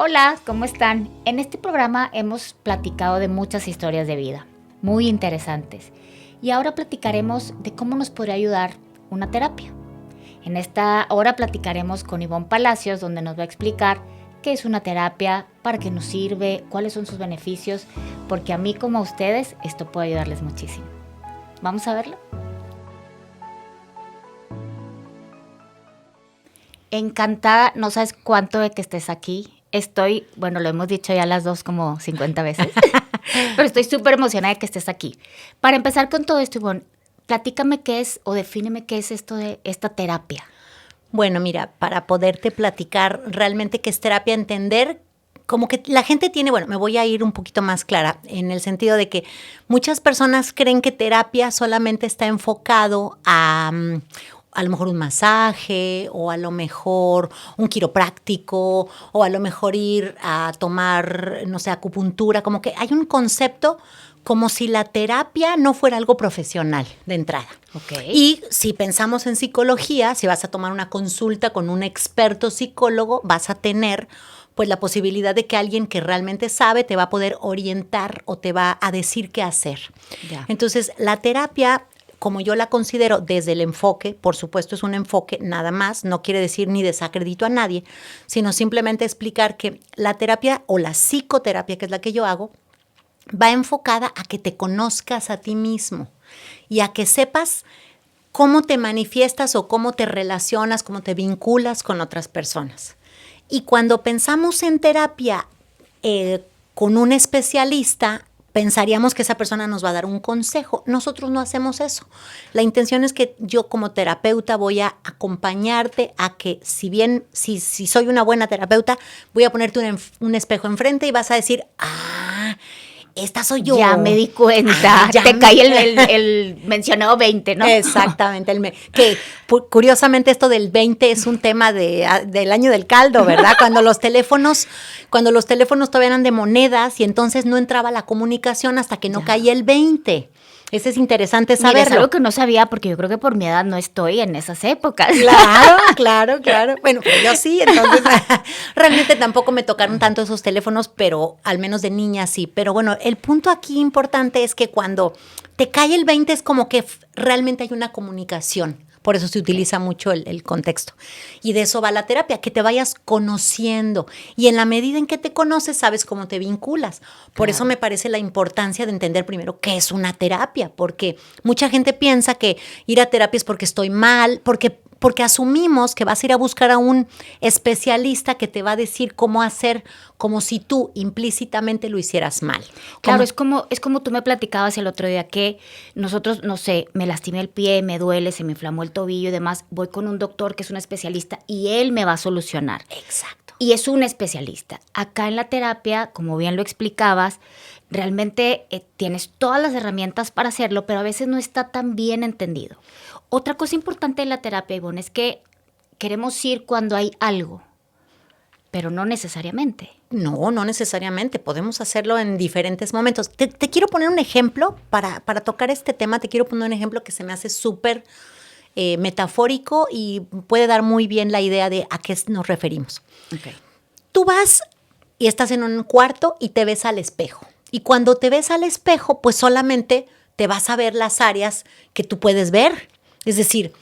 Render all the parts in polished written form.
Hola, ¿cómo están? En este programa hemos platicado de muchas historias de vida, muy interesantes. Y ahora platicaremos de cómo nos podría ayudar una terapia. En esta hora platicaremos con Ivonne Palacios, donde nos va a explicar qué es una terapia, para qué nos sirve, cuáles son sus beneficios, porque a mí como a ustedes esto puede ayudarles muchísimo. ¿Vamos a verlo? Encantada, no sabes cuánto de que estés aquí. Lo hemos dicho ya las dos como 50 veces, pero estoy súper emocionada de que estés aquí. Para empezar con todo esto, Ivonne, platícame qué es o defíneme qué es esto de esta terapia. Bueno, mira, para poderte platicar realmente qué es terapia, entender como que la gente tiene, me voy a ir un poquito más clara, en el sentido de que muchas personas creen que terapia solamente está enfocado a lo mejor un masaje o a lo mejor un quiropráctico o a lo mejor ir a tomar, no sé, acupuntura, como que hay un concepto como si la terapia no fuera algo profesional de entrada. Okay. Y si pensamos en psicología, si vas a tomar una consulta con un experto psicólogo, vas a tener pues la posibilidad de que alguien que realmente sabe te va a poder orientar o te va a decir qué hacer. Ya. Entonces, la terapia, como yo la considero desde el enfoque, por supuesto es un enfoque nada más, no quiere decir ni desacredito a nadie, sino simplemente explicar que la terapia o la psicoterapia, que es la que yo hago, va enfocada a que te conozcas a ti mismo y a que sepas cómo te manifiestas o cómo te relacionas, cómo te vinculas con otras personas. Y cuando pensamos en terapia con un especialista, pensaríamos que esa persona nos va a dar un consejo. Nosotros no hacemos eso. La intención es que yo como terapeuta voy a acompañarte a que si soy una buena terapeuta, voy a ponerte un espejo enfrente y vas a decir, esta soy yo. Ya me di cuenta. Te caí el mencionado 20, ¿no? Exactamente. Que curiosamente esto del 20 es un tema del año del caldo, ¿verdad? Cuando los teléfonos todavía eran de monedas y entonces no entraba la comunicación hasta que no caía el 20. Ese es interesante saberlo. Mira, es algo que no sabía porque yo creo que por mi edad no estoy en esas épocas. Claro. Bueno, pues yo sí, entonces realmente tampoco me tocaron tanto esos teléfonos, pero al menos de niña sí. Pero bueno, el punto aquí importante es que cuando te cae el 20 es como que realmente hay una comunicación. Por eso se utiliza mucho el contexto. Y de eso va la terapia, que te vayas conociendo. Y en la medida en que te conoces, sabes cómo te vinculas. Por eso me parece la importancia de entender primero qué es una terapia. Porque mucha gente piensa que ir a terapia es porque estoy mal, porque asumimos que vas a ir a buscar a un especialista que te va a decir cómo hacer, como si tú implícitamente lo hicieras mal. Claro, es como tú me platicabas el otro día que nosotros, no sé, me lastimé el pie, me duele, se me inflamó el tobillo y demás, voy con un doctor que es un especialista y él me va a solucionar. Exacto. Y es un especialista. Acá en la terapia, como bien lo explicabas, realmente tienes todas las herramientas para hacerlo, pero a veces no está tan bien entendido. Otra cosa importante de la terapia, Ivonne, es que queremos ir cuando hay algo, pero no necesariamente. No necesariamente. Podemos hacerlo en diferentes momentos. Te quiero poner un ejemplo para tocar este tema. Te quiero poner un ejemplo que se me hace súper metafórico y puede dar muy bien la idea de a qué nos referimos. Okay. Tú vas y estás en un cuarto y te ves al espejo. Y cuando te ves al espejo, pues solamente te vas a ver las áreas que tú puedes ver. Es decir,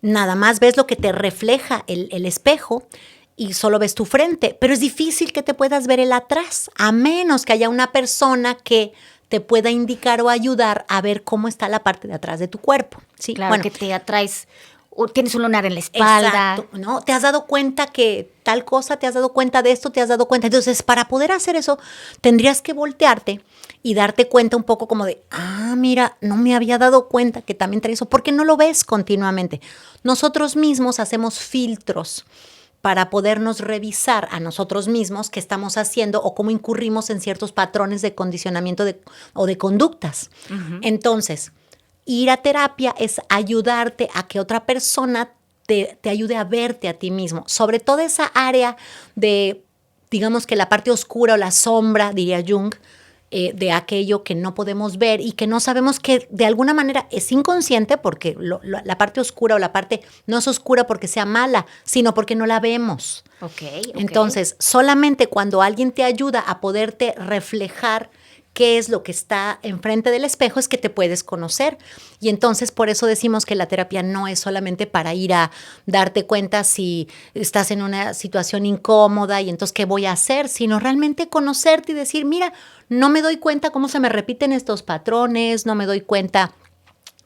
nada más ves lo que te refleja el espejo y solo ves tu frente. Pero es difícil que te puedas ver el atrás, a menos que haya una persona que te pueda indicar o ayudar a ver cómo está la parte de atrás de tu cuerpo. ¿Sí? Claro, que te atraes, tienes un lunar en la espalda. Exacto, ¿no? ¿Te has dado cuenta que tal cosa? ¿Te has dado cuenta de esto? ¿Te has dado cuenta? Entonces, para poder hacer eso, tendrías que voltearte y darte cuenta un poco como de, mira, no me había dado cuenta que también trae eso, porque no lo ves continuamente. Nosotros mismos hacemos filtros para podernos revisar a nosotros mismos qué estamos haciendo o cómo incurrimos en ciertos patrones de condicionamiento o de conductas. Uh-huh. Entonces, ir a terapia es ayudarte a que otra persona te ayude a verte a ti mismo. Sobre todo esa área de, digamos que la parte oscura o la sombra, diría Jung, de aquello que no podemos ver y que no sabemos, que de alguna manera es inconsciente, porque la parte oscura o la parte no es oscura porque sea mala, sino porque no la vemos. Ok. Entonces, solamente cuando alguien te ayuda a poderte reflejar qué es lo que está enfrente del espejo es que te puedes conocer. Y entonces por eso decimos que la terapia no es solamente para ir a darte cuenta si estás en una situación incómoda y entonces qué voy a hacer, sino realmente conocerte y decir, mira, no me doy cuenta cómo se me repiten estos patrones, no me doy cuenta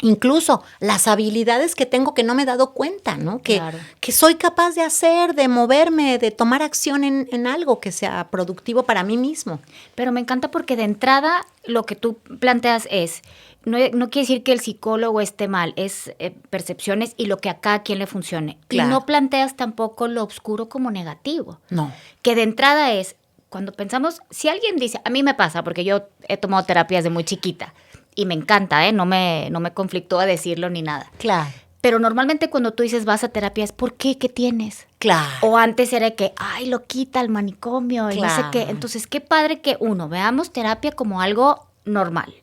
incluso las habilidades que tengo que no me he dado cuenta, ¿no? Claro. Que soy capaz de hacer, de moverme, de tomar acción en algo que sea productivo para mí mismo. Pero me encanta porque de entrada lo que tú planteas es, no quiere decir que el psicólogo esté mal, es percepciones y lo que a cada quien le funcione. Claro. Y no planteas tampoco lo oscuro como negativo. No. Que de entrada es, cuando pensamos, si alguien dice, a mí me pasa, porque yo he tomado terapias de muy chiquita, y me encanta, no me conflictúa decirlo ni nada. Claro. Pero normalmente cuando tú dices vas a terapia es ¿por qué? ¿Qué tienes? Claro. O antes era que, ay, lo quita el manicomio y no sé qué. Entonces, qué padre que veamos terapia como algo normal.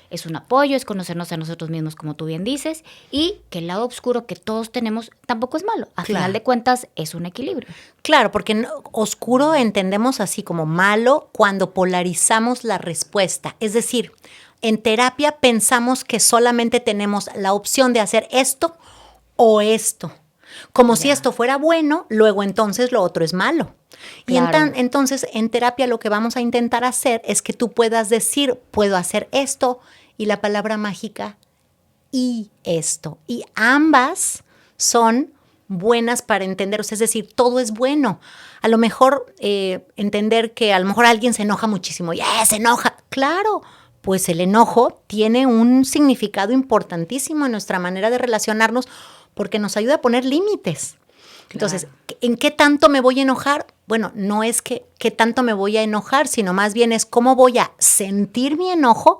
Es un apoyo, es conocernos a nosotros mismos, como tú bien dices, y que el lado oscuro que todos tenemos tampoco es malo. A final de cuentas, es un equilibrio. Claro, porque oscuro entendemos así como malo cuando polarizamos la respuesta. Es decir, en terapia pensamos que solamente tenemos la opción de hacer esto o esto. Como si esto fuera bueno, luego entonces lo otro es malo. Claro. Y entonces en terapia lo que vamos a intentar hacer es que tú puedas decir, puedo hacer esto y la palabra mágica y esto. Y ambas son buenas para entender, o sea, es decir, todo es bueno. A lo mejor entender que a lo mejor alguien se enoja muchísimo, se enoja, claro. Pues el enojo tiene un significado importantísimo en nuestra manera de relacionarnos porque nos ayuda a poner límites. Entonces, ¿en qué tanto me voy a enojar? Bueno, no es qué tanto me voy a enojar, sino más bien es cómo voy a sentir mi enojo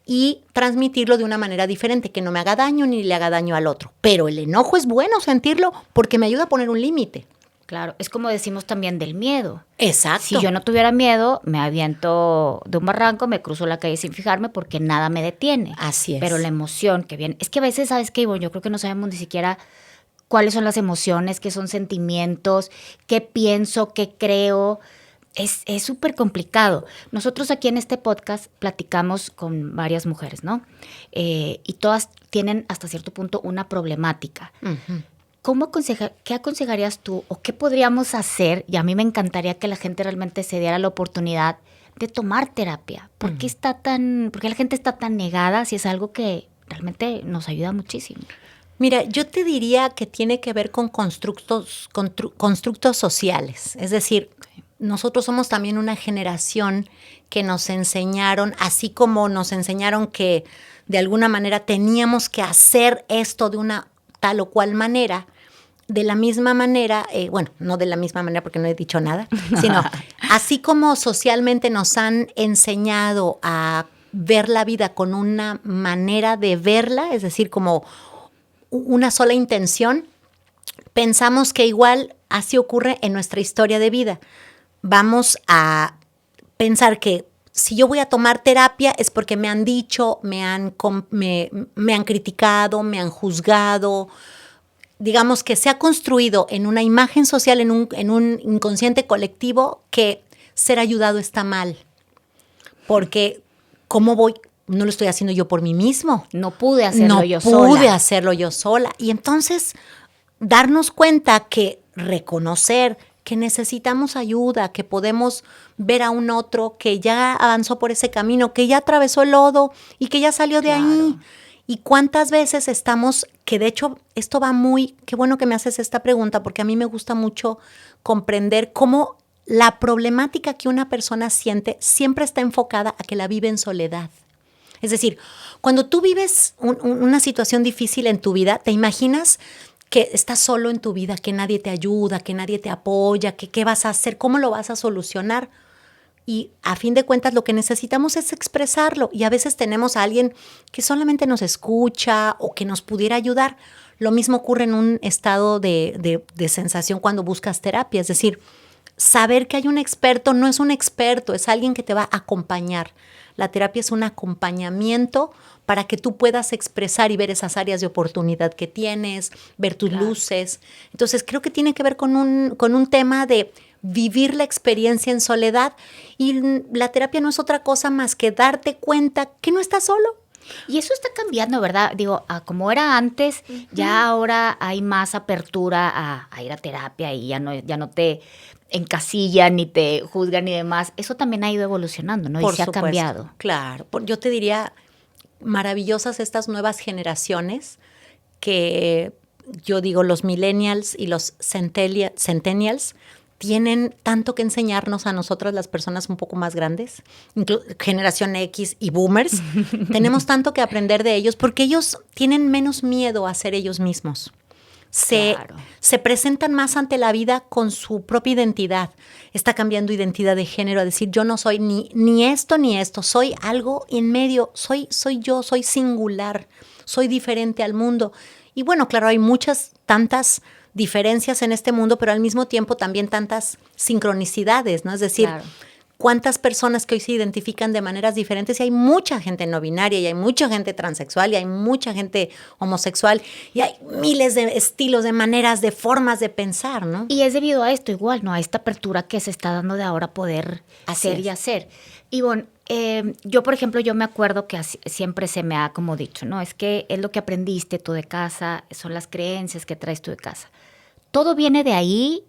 y transmitirlo de una manera diferente, que no me haga daño ni le haga daño al otro. Pero el enojo es bueno sentirlo porque me ayuda a poner un límite. Claro, es como decimos también del miedo. Exacto. Si yo no tuviera miedo, me aviento de un barranco, me cruzo la calle sin fijarme porque nada me detiene. Así es. Pero la emoción que viene, es que a veces, ¿sabes qué, Ivonne? Yo creo que no sabemos ni siquiera cuáles son las emociones, qué son sentimientos, qué pienso, qué creo. Es súper complicado. Nosotros aquí en este podcast platicamos con varias mujeres, ¿no? Y todas tienen hasta cierto punto una problemática. Uh-huh. ¿Qué aconsejarías tú o qué podríamos hacer? Y a mí me encantaría que la gente realmente se diera la oportunidad de tomar terapia. ¿Por qué la gente está tan negada si es algo que realmente nos ayuda muchísimo? Mira, yo te diría que tiene que ver con constructos sociales. Es decir, nosotros somos también una generación que nos enseñaron, así como nos enseñaron que de alguna manera teníamos que hacer esto de una tal o cual manera, de la misma manera, no de la misma manera porque no he dicho nada, sino así como socialmente nos han enseñado a ver la vida con una manera de verla, es decir, como una sola intención, pensamos que igual así ocurre en nuestra historia de vida. Vamos a pensar que si yo voy a tomar terapia es porque me han dicho, me han criticado, me han juzgado. Digamos que se ha construido en una imagen social, en un inconsciente colectivo, que ser ayudado está mal. Porque, ¿cómo voy? No lo estoy haciendo yo por mí mismo. No pude hacerlo yo sola. No pude hacerlo yo sola. Y entonces, darnos cuenta que reconocer que necesitamos ayuda, que podemos ver a un otro que ya avanzó por ese camino, que ya atravesó el lodo y que ya salió de ahí. Y cuántas veces estamos, que de hecho esto va qué bueno que me haces esta pregunta, porque a mí me gusta mucho comprender cómo la problemática que una persona siente siempre está enfocada a que la vive en soledad. Es decir, cuando tú vives una situación difícil en tu vida, te imaginas que estás solo en tu vida, que nadie te ayuda, que nadie te apoya, que qué vas a hacer, cómo lo vas a solucionar. Y a fin de cuentas lo que necesitamos es expresarlo y a veces tenemos a alguien que solamente nos escucha o que nos pudiera ayudar. Lo mismo ocurre en un estado de sensación cuando buscas terapia, es decir, saber que hay un experto no es un experto, es alguien que te va a acompañar. La terapia es un acompañamiento para que tú puedas expresar y ver esas áreas de oportunidad que tienes, ver tus luces. Entonces, creo que tiene que ver con un tema de vivir la experiencia en soledad, y la terapia no es otra cosa más que darte cuenta que no estás solo. Y eso está cambiando, ¿verdad? Digo, como era antes, ya ahora hay más apertura a ir a terapia y ya no te encasillan ni te juzgan ni demás. Eso también ha ido evolucionando, ¿no? Por y se supuesto, ha cambiado. Claro, yo te diría, maravillosas estas nuevas generaciones que yo digo los millennials y los centennials tienen tanto que enseñarnos a nosotras, las personas un poco más grandes, generación X y boomers. Tenemos tanto que aprender de ellos porque ellos tienen menos miedo a ser ellos mismos. Se presentan más ante la vida con su propia identidad. Está cambiando identidad de género a decir yo no soy ni esto ni esto, soy algo en medio, soy yo, soy singular, soy diferente al mundo. Y bueno, claro, hay tantas diferencias en este mundo, pero al mismo tiempo también tantas sincronicidades, ¿no? Es decir, cuántas personas que hoy se identifican de maneras diferentes, y hay mucha gente no binaria, y hay mucha gente transexual, y hay mucha gente homosexual, y hay miles de estilos, de maneras, de formas de pensar, ¿no? Y es debido a esto igual, ¿no? A esta apertura que se está dando de ahora poder hacer y hacer. Y bueno, yo, por ejemplo, yo me acuerdo que siempre se me ha como dicho, ¿no? Es que es lo que aprendiste tú de casa, son las creencias que traes tú de casa. Todo viene de ahí.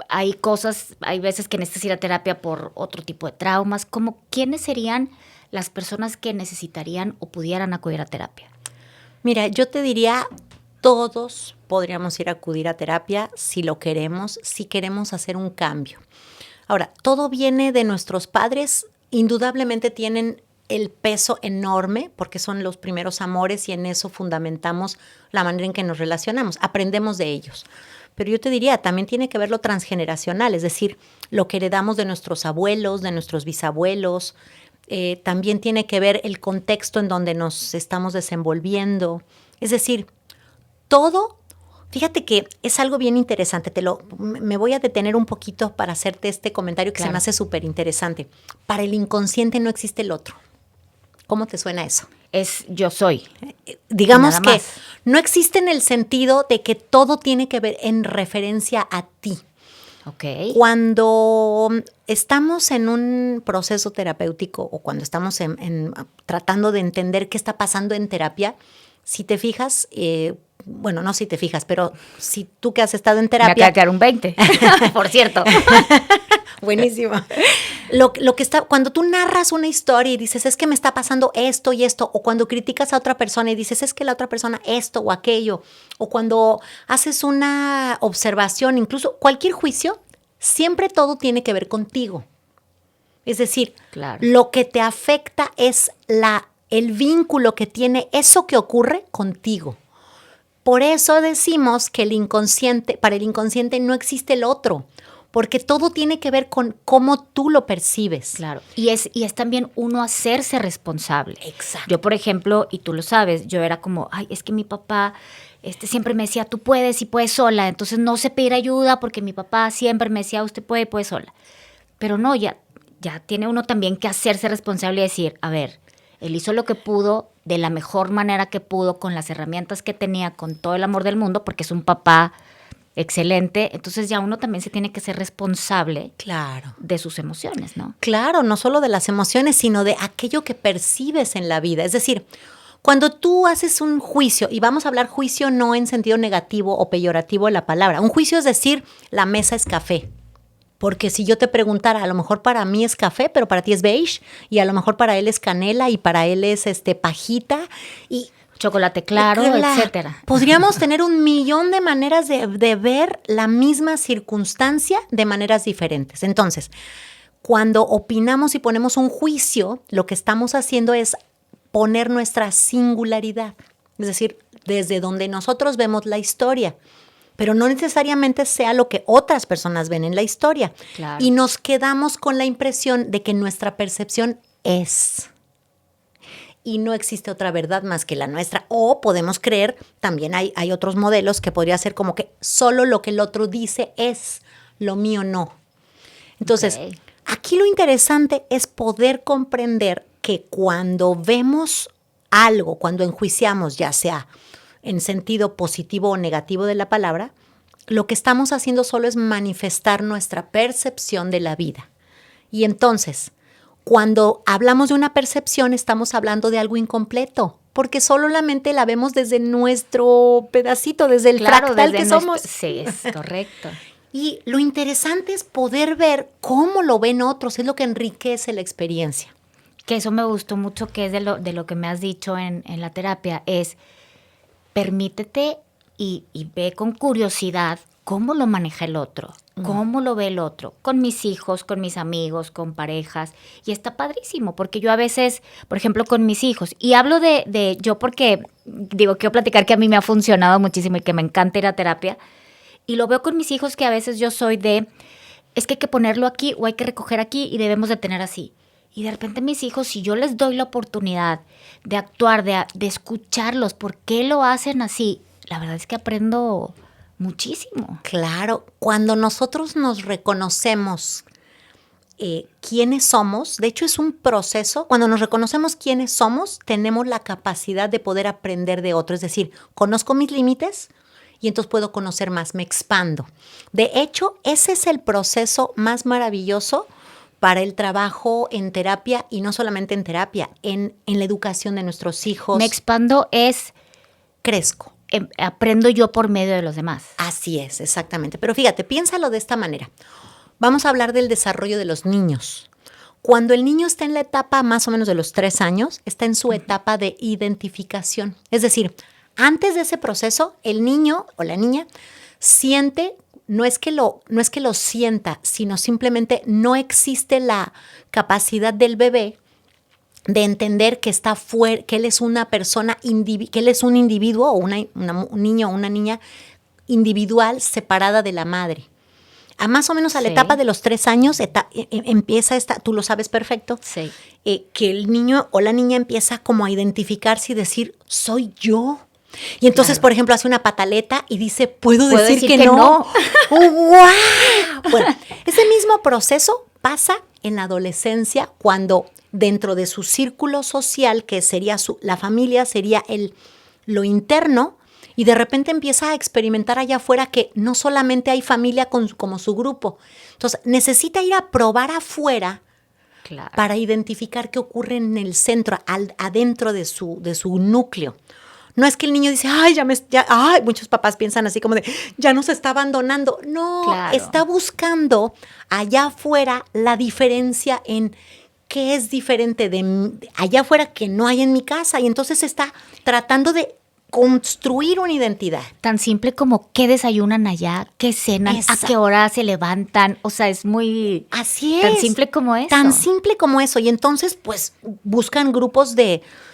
Hay veces que necesitas ir a terapia por otro tipo de traumas. ¿Quiénes serían las personas que necesitarían o pudieran acudir a terapia? Mira, yo te diría, todos podríamos ir a acudir a terapia si lo queremos, si queremos hacer un cambio. Ahora, todo viene de nuestros padres, indudablemente tienen el peso enorme porque son los primeros amores y en eso fundamentamos la manera en que nos relacionamos, aprendemos de ellos. Pero yo te diría, también tiene que ver lo transgeneracional, es decir, lo que heredamos de nuestros abuelos, de nuestros bisabuelos, también tiene que ver el contexto en donde nos estamos desenvolviendo. Es decir, todo, fíjate que es algo bien interesante, me voy a detener un poquito para hacerte este comentario que se me hace súper interesante. Para el inconsciente no existe el otro. ¿Cómo te suena eso? Es yo soy. Digamos que no existe en el sentido de que todo tiene que ver en referencia a ti. Okay. Cuando estamos en un proceso terapéutico o cuando estamos tratando de entender qué está pasando en terapia, si te fijas, bueno, no si te fijas, pero si tú que has estado en terapia... Me acaba de quedar un 20, por cierto. Buenísimo. Lo que está, cuando tú narras una historia y dices, es que me está pasando esto y esto, o cuando criticas a otra persona y dices, es que la otra persona esto o aquello, o cuando haces una observación, incluso cualquier juicio, siempre todo tiene que ver contigo. Es decir, lo que te afecta es el vínculo que tiene eso que ocurre contigo. Por eso decimos que para el inconsciente no existe el otro. Porque todo tiene que ver con cómo tú lo percibes. Claro, y es también uno hacerse responsable. Exacto. Yo, por ejemplo, y tú lo sabes, yo era como, es que mi papá siempre me decía, tú puedes y puedes sola, entonces no sé pedir ayuda porque mi papá siempre me decía, usted puede y puede sola. Pero no, ya tiene uno también que hacerse responsable y decir, a ver, él hizo lo que pudo de la mejor manera que pudo, con las herramientas que tenía, con todo el amor del mundo, porque es un papá excelente, entonces ya uno también se tiene que ser responsable de sus emociones, ¿no? Claro, no solo de las emociones, sino de aquello que percibes en la vida. Es decir, cuando tú haces un juicio, y vamos a hablar juicio no en sentido negativo o peyorativo de la palabra, un juicio es decir, la mesa es café. Porque si yo te preguntara, a lo mejor para mí es café, pero para ti es beige, y a lo mejor para él es canela, y para él es pajita, y... chocolate claro, etcétera. Podríamos tener 1,000,000 de maneras de ver la misma circunstancia de maneras diferentes. Entonces, cuando opinamos y ponemos un juicio, lo que estamos haciendo es poner nuestra singularidad. Es decir, desde donde nosotros vemos la historia. Pero no necesariamente sea lo que otras personas ven en la historia. Claro. Y nos quedamos con la impresión de que nuestra percepción es... y no existe otra verdad más que la nuestra. O podemos creer, también hay otros modelos que podría ser como que solo lo que el otro dice es lo mío no. Entonces, Ok. aquí lo interesante es poder comprender que cuando vemos algo, cuando enjuiciamos, ya sea en sentido positivo o negativo de la palabra, lo que estamos haciendo solo es manifestar nuestra percepción de la vida. Y entonces, cuando hablamos de una percepción, estamos hablando de algo incompleto, porque solo la mente la vemos desde nuestro pedacito, desde el fractal desde que nuestro- somos. Sí, es correcto. Y lo interesante es poder ver cómo lo ven otros, es lo que enriquece la experiencia. Que eso me gustó mucho, que es de lo que me has dicho en la terapia, es permítete y ve con curiosidad cómo lo maneja el otro, cómo lo ve el otro, con mis hijos, con mis amigos, con parejas. Y está padrísimo, porque yo a veces, por ejemplo, con mis hijos, y hablo de yo porque, digo, quiero platicar que a mí me ha funcionado muchísimo y que me encanta ir a terapia, y lo veo con mis hijos que a veces yo soy es que hay que ponerlo aquí o hay que recoger aquí y debemos de tener así. Y de repente mis hijos, si yo les doy la oportunidad de actuar, de escucharlos, por qué lo hacen así, la verdad es que aprendo muchísimo. Claro, cuando nosotros nos reconocemos quiénes somos, de hecho es un proceso, cuando nos reconocemos quiénes somos, tenemos la capacidad de poder aprender de otro, es decir, conozco mis límites y entonces puedo conocer más, me expando. De hecho, ese es el proceso más maravilloso para el trabajo en terapia y no solamente en terapia, en la educación de nuestros hijos. Me expando Crezco. Aprendo yo por medio de los demás. Así es, exactamente. Pero fíjate, piénsalo de esta manera. Vamos a hablar del desarrollo de los niños. Cuando el niño está en la etapa más o menos de los 3 años, está en su etapa de identificación. Es decir, antes de ese proceso, el niño o la niña siente, no es que lo sienta, sino simplemente no existe la capacidad del bebé de entender que está fuera, que él es una persona, que él es un individuo o un niño o una niña individual separada de la madre. A más o menos a la Sí. etapa de los 3 años empieza tú lo sabes perfecto, Sí. que el niño o la niña empieza como a identificarse y decir, soy yo. Y entonces, Claro. por ejemplo, hace una pataleta y dice, ¿puedo Puedo decir decir que que no? no. ¡Oh, ¡guau! Bueno, ese mismo proceso pasa en la adolescencia cuando dentro de su círculo social, que sería la familia, sería lo interno, y de repente empieza a experimentar allá afuera que no solamente hay familia como su grupo. Entonces, necesita ir a probar afuera Claro. para identificar qué ocurre en el centro, adentro de su núcleo. No es que el niño dice, ay, muchos papás piensan así como de, ya nos está abandonando. No, Claro. está buscando allá afuera la diferencia en qué es diferente de allá afuera que no hay en mi casa. Y entonces está tratando de construir una identidad. Tan simple como qué desayunan allá, qué cenan, Exacto. a qué hora se levantan. O sea, es muy... Así es. Tan simple como eso. Tan simple como eso. Y entonces, pues, buscan grupos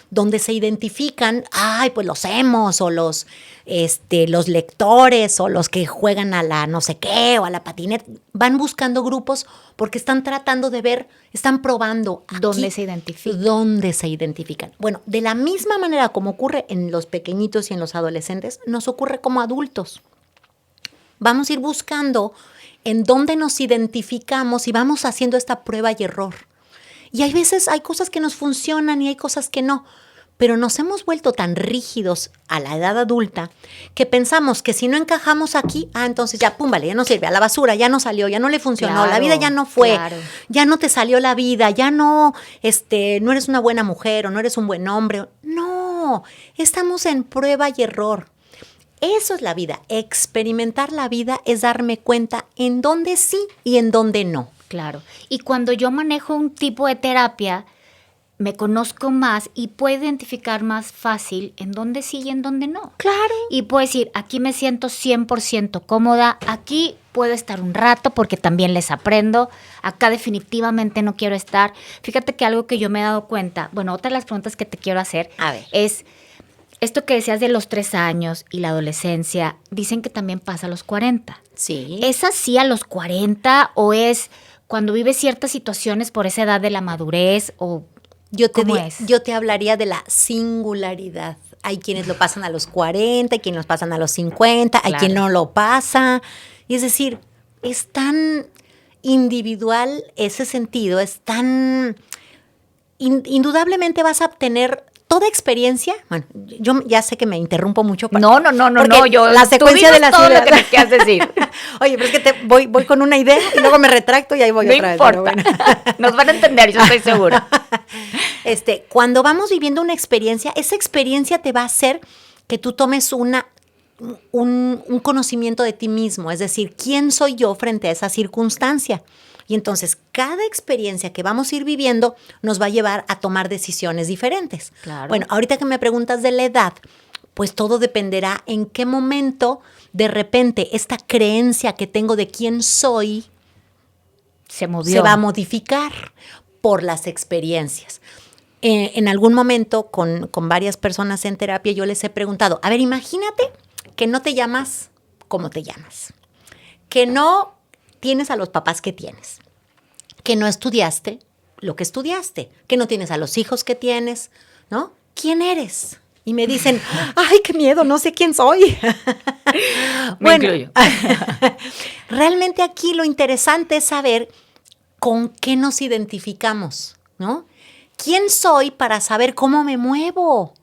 donde se identifican, pues los emos o los lectores o los que juegan a la no sé qué o a la patineta. Van buscando grupos porque están tratando de ver, están probando aquí ¿Dónde se identifican? dónde se identifican. Bueno, de la misma manera como ocurre en los pequeñitos y en los adolescentes, nos ocurre como adultos. Vamos a ir buscando en dónde nos identificamos y vamos haciendo esta prueba y error. Y hay veces, hay cosas que nos funcionan y hay cosas que no. Pero nos hemos vuelto tan rígidos a la edad adulta que pensamos que si no encajamos aquí, entonces ya, pum, vale, ya no sirve, a la basura, ya no salió, ya no le funcionó, Claro, la vida ya no fue, claro. ya no te salió la vida, ya no, no eres una buena mujer o no eres un buen hombre. No, estamos en prueba y error. Eso es la vida. Experimentar la vida es darme cuenta en dónde sí y en dónde no. Claro. Y cuando yo manejo un tipo de terapia, me conozco más y puedo identificar más fácil en dónde sí y en dónde no. Claro. Y puedo decir, aquí me siento 100% cómoda, aquí puedo estar un rato porque también les aprendo, acá definitivamente no quiero estar. Fíjate que algo que yo me he dado cuenta, bueno, otra de las preguntas que te quiero hacer A ver. es, esto que decías de los 3 años y la adolescencia, dicen que también pasa a los 40. Sí. ¿Es así a los 40 o es cuando vives ciertas situaciones por esa edad de la madurez o Yo cómo es? te hablaría de la singularidad. Hay quienes lo pasan a los 40, hay quienes lo pasan a los 50, hay Claro. quien no lo pasa. Y es decir, es tan individual ese sentido, es tan... indudablemente vas a obtener toda experiencia. Bueno, yo ya sé que me interrumpo mucho. No, yo la secuencia de las todo ideas. Lo que nos quieras decir. Oye, pero es que voy con una idea y luego me retracto y ahí voy otra vez. No importa. Bueno. Nos van a entender, yo estoy segura. Cuando vamos viviendo una experiencia, esa experiencia te va a hacer que tú tomes un conocimiento de ti mismo, es decir, ¿quién soy yo frente a esa circunstancia? Y entonces cada experiencia que vamos a ir viviendo nos va a llevar a tomar decisiones diferentes. Claro. Bueno, ahorita que me preguntas de la edad, pues todo dependerá en qué momento de repente esta creencia que tengo de quién soy se va a modificar por las experiencias. En algún momento con varias personas en terapia yo les he preguntado, a ver, imagínate que no te llamas como te llamas, que no tienes a los papás que tienes, que no estudiaste lo que estudiaste, que no tienes a los hijos que tienes, ¿no? ¿Quién eres? Y me dicen, ¡ay, qué miedo! No sé quién soy. Me incluyo. Realmente aquí lo interesante es saber con qué nos identificamos, ¿no? ¿Quién soy para saber cómo me muevo?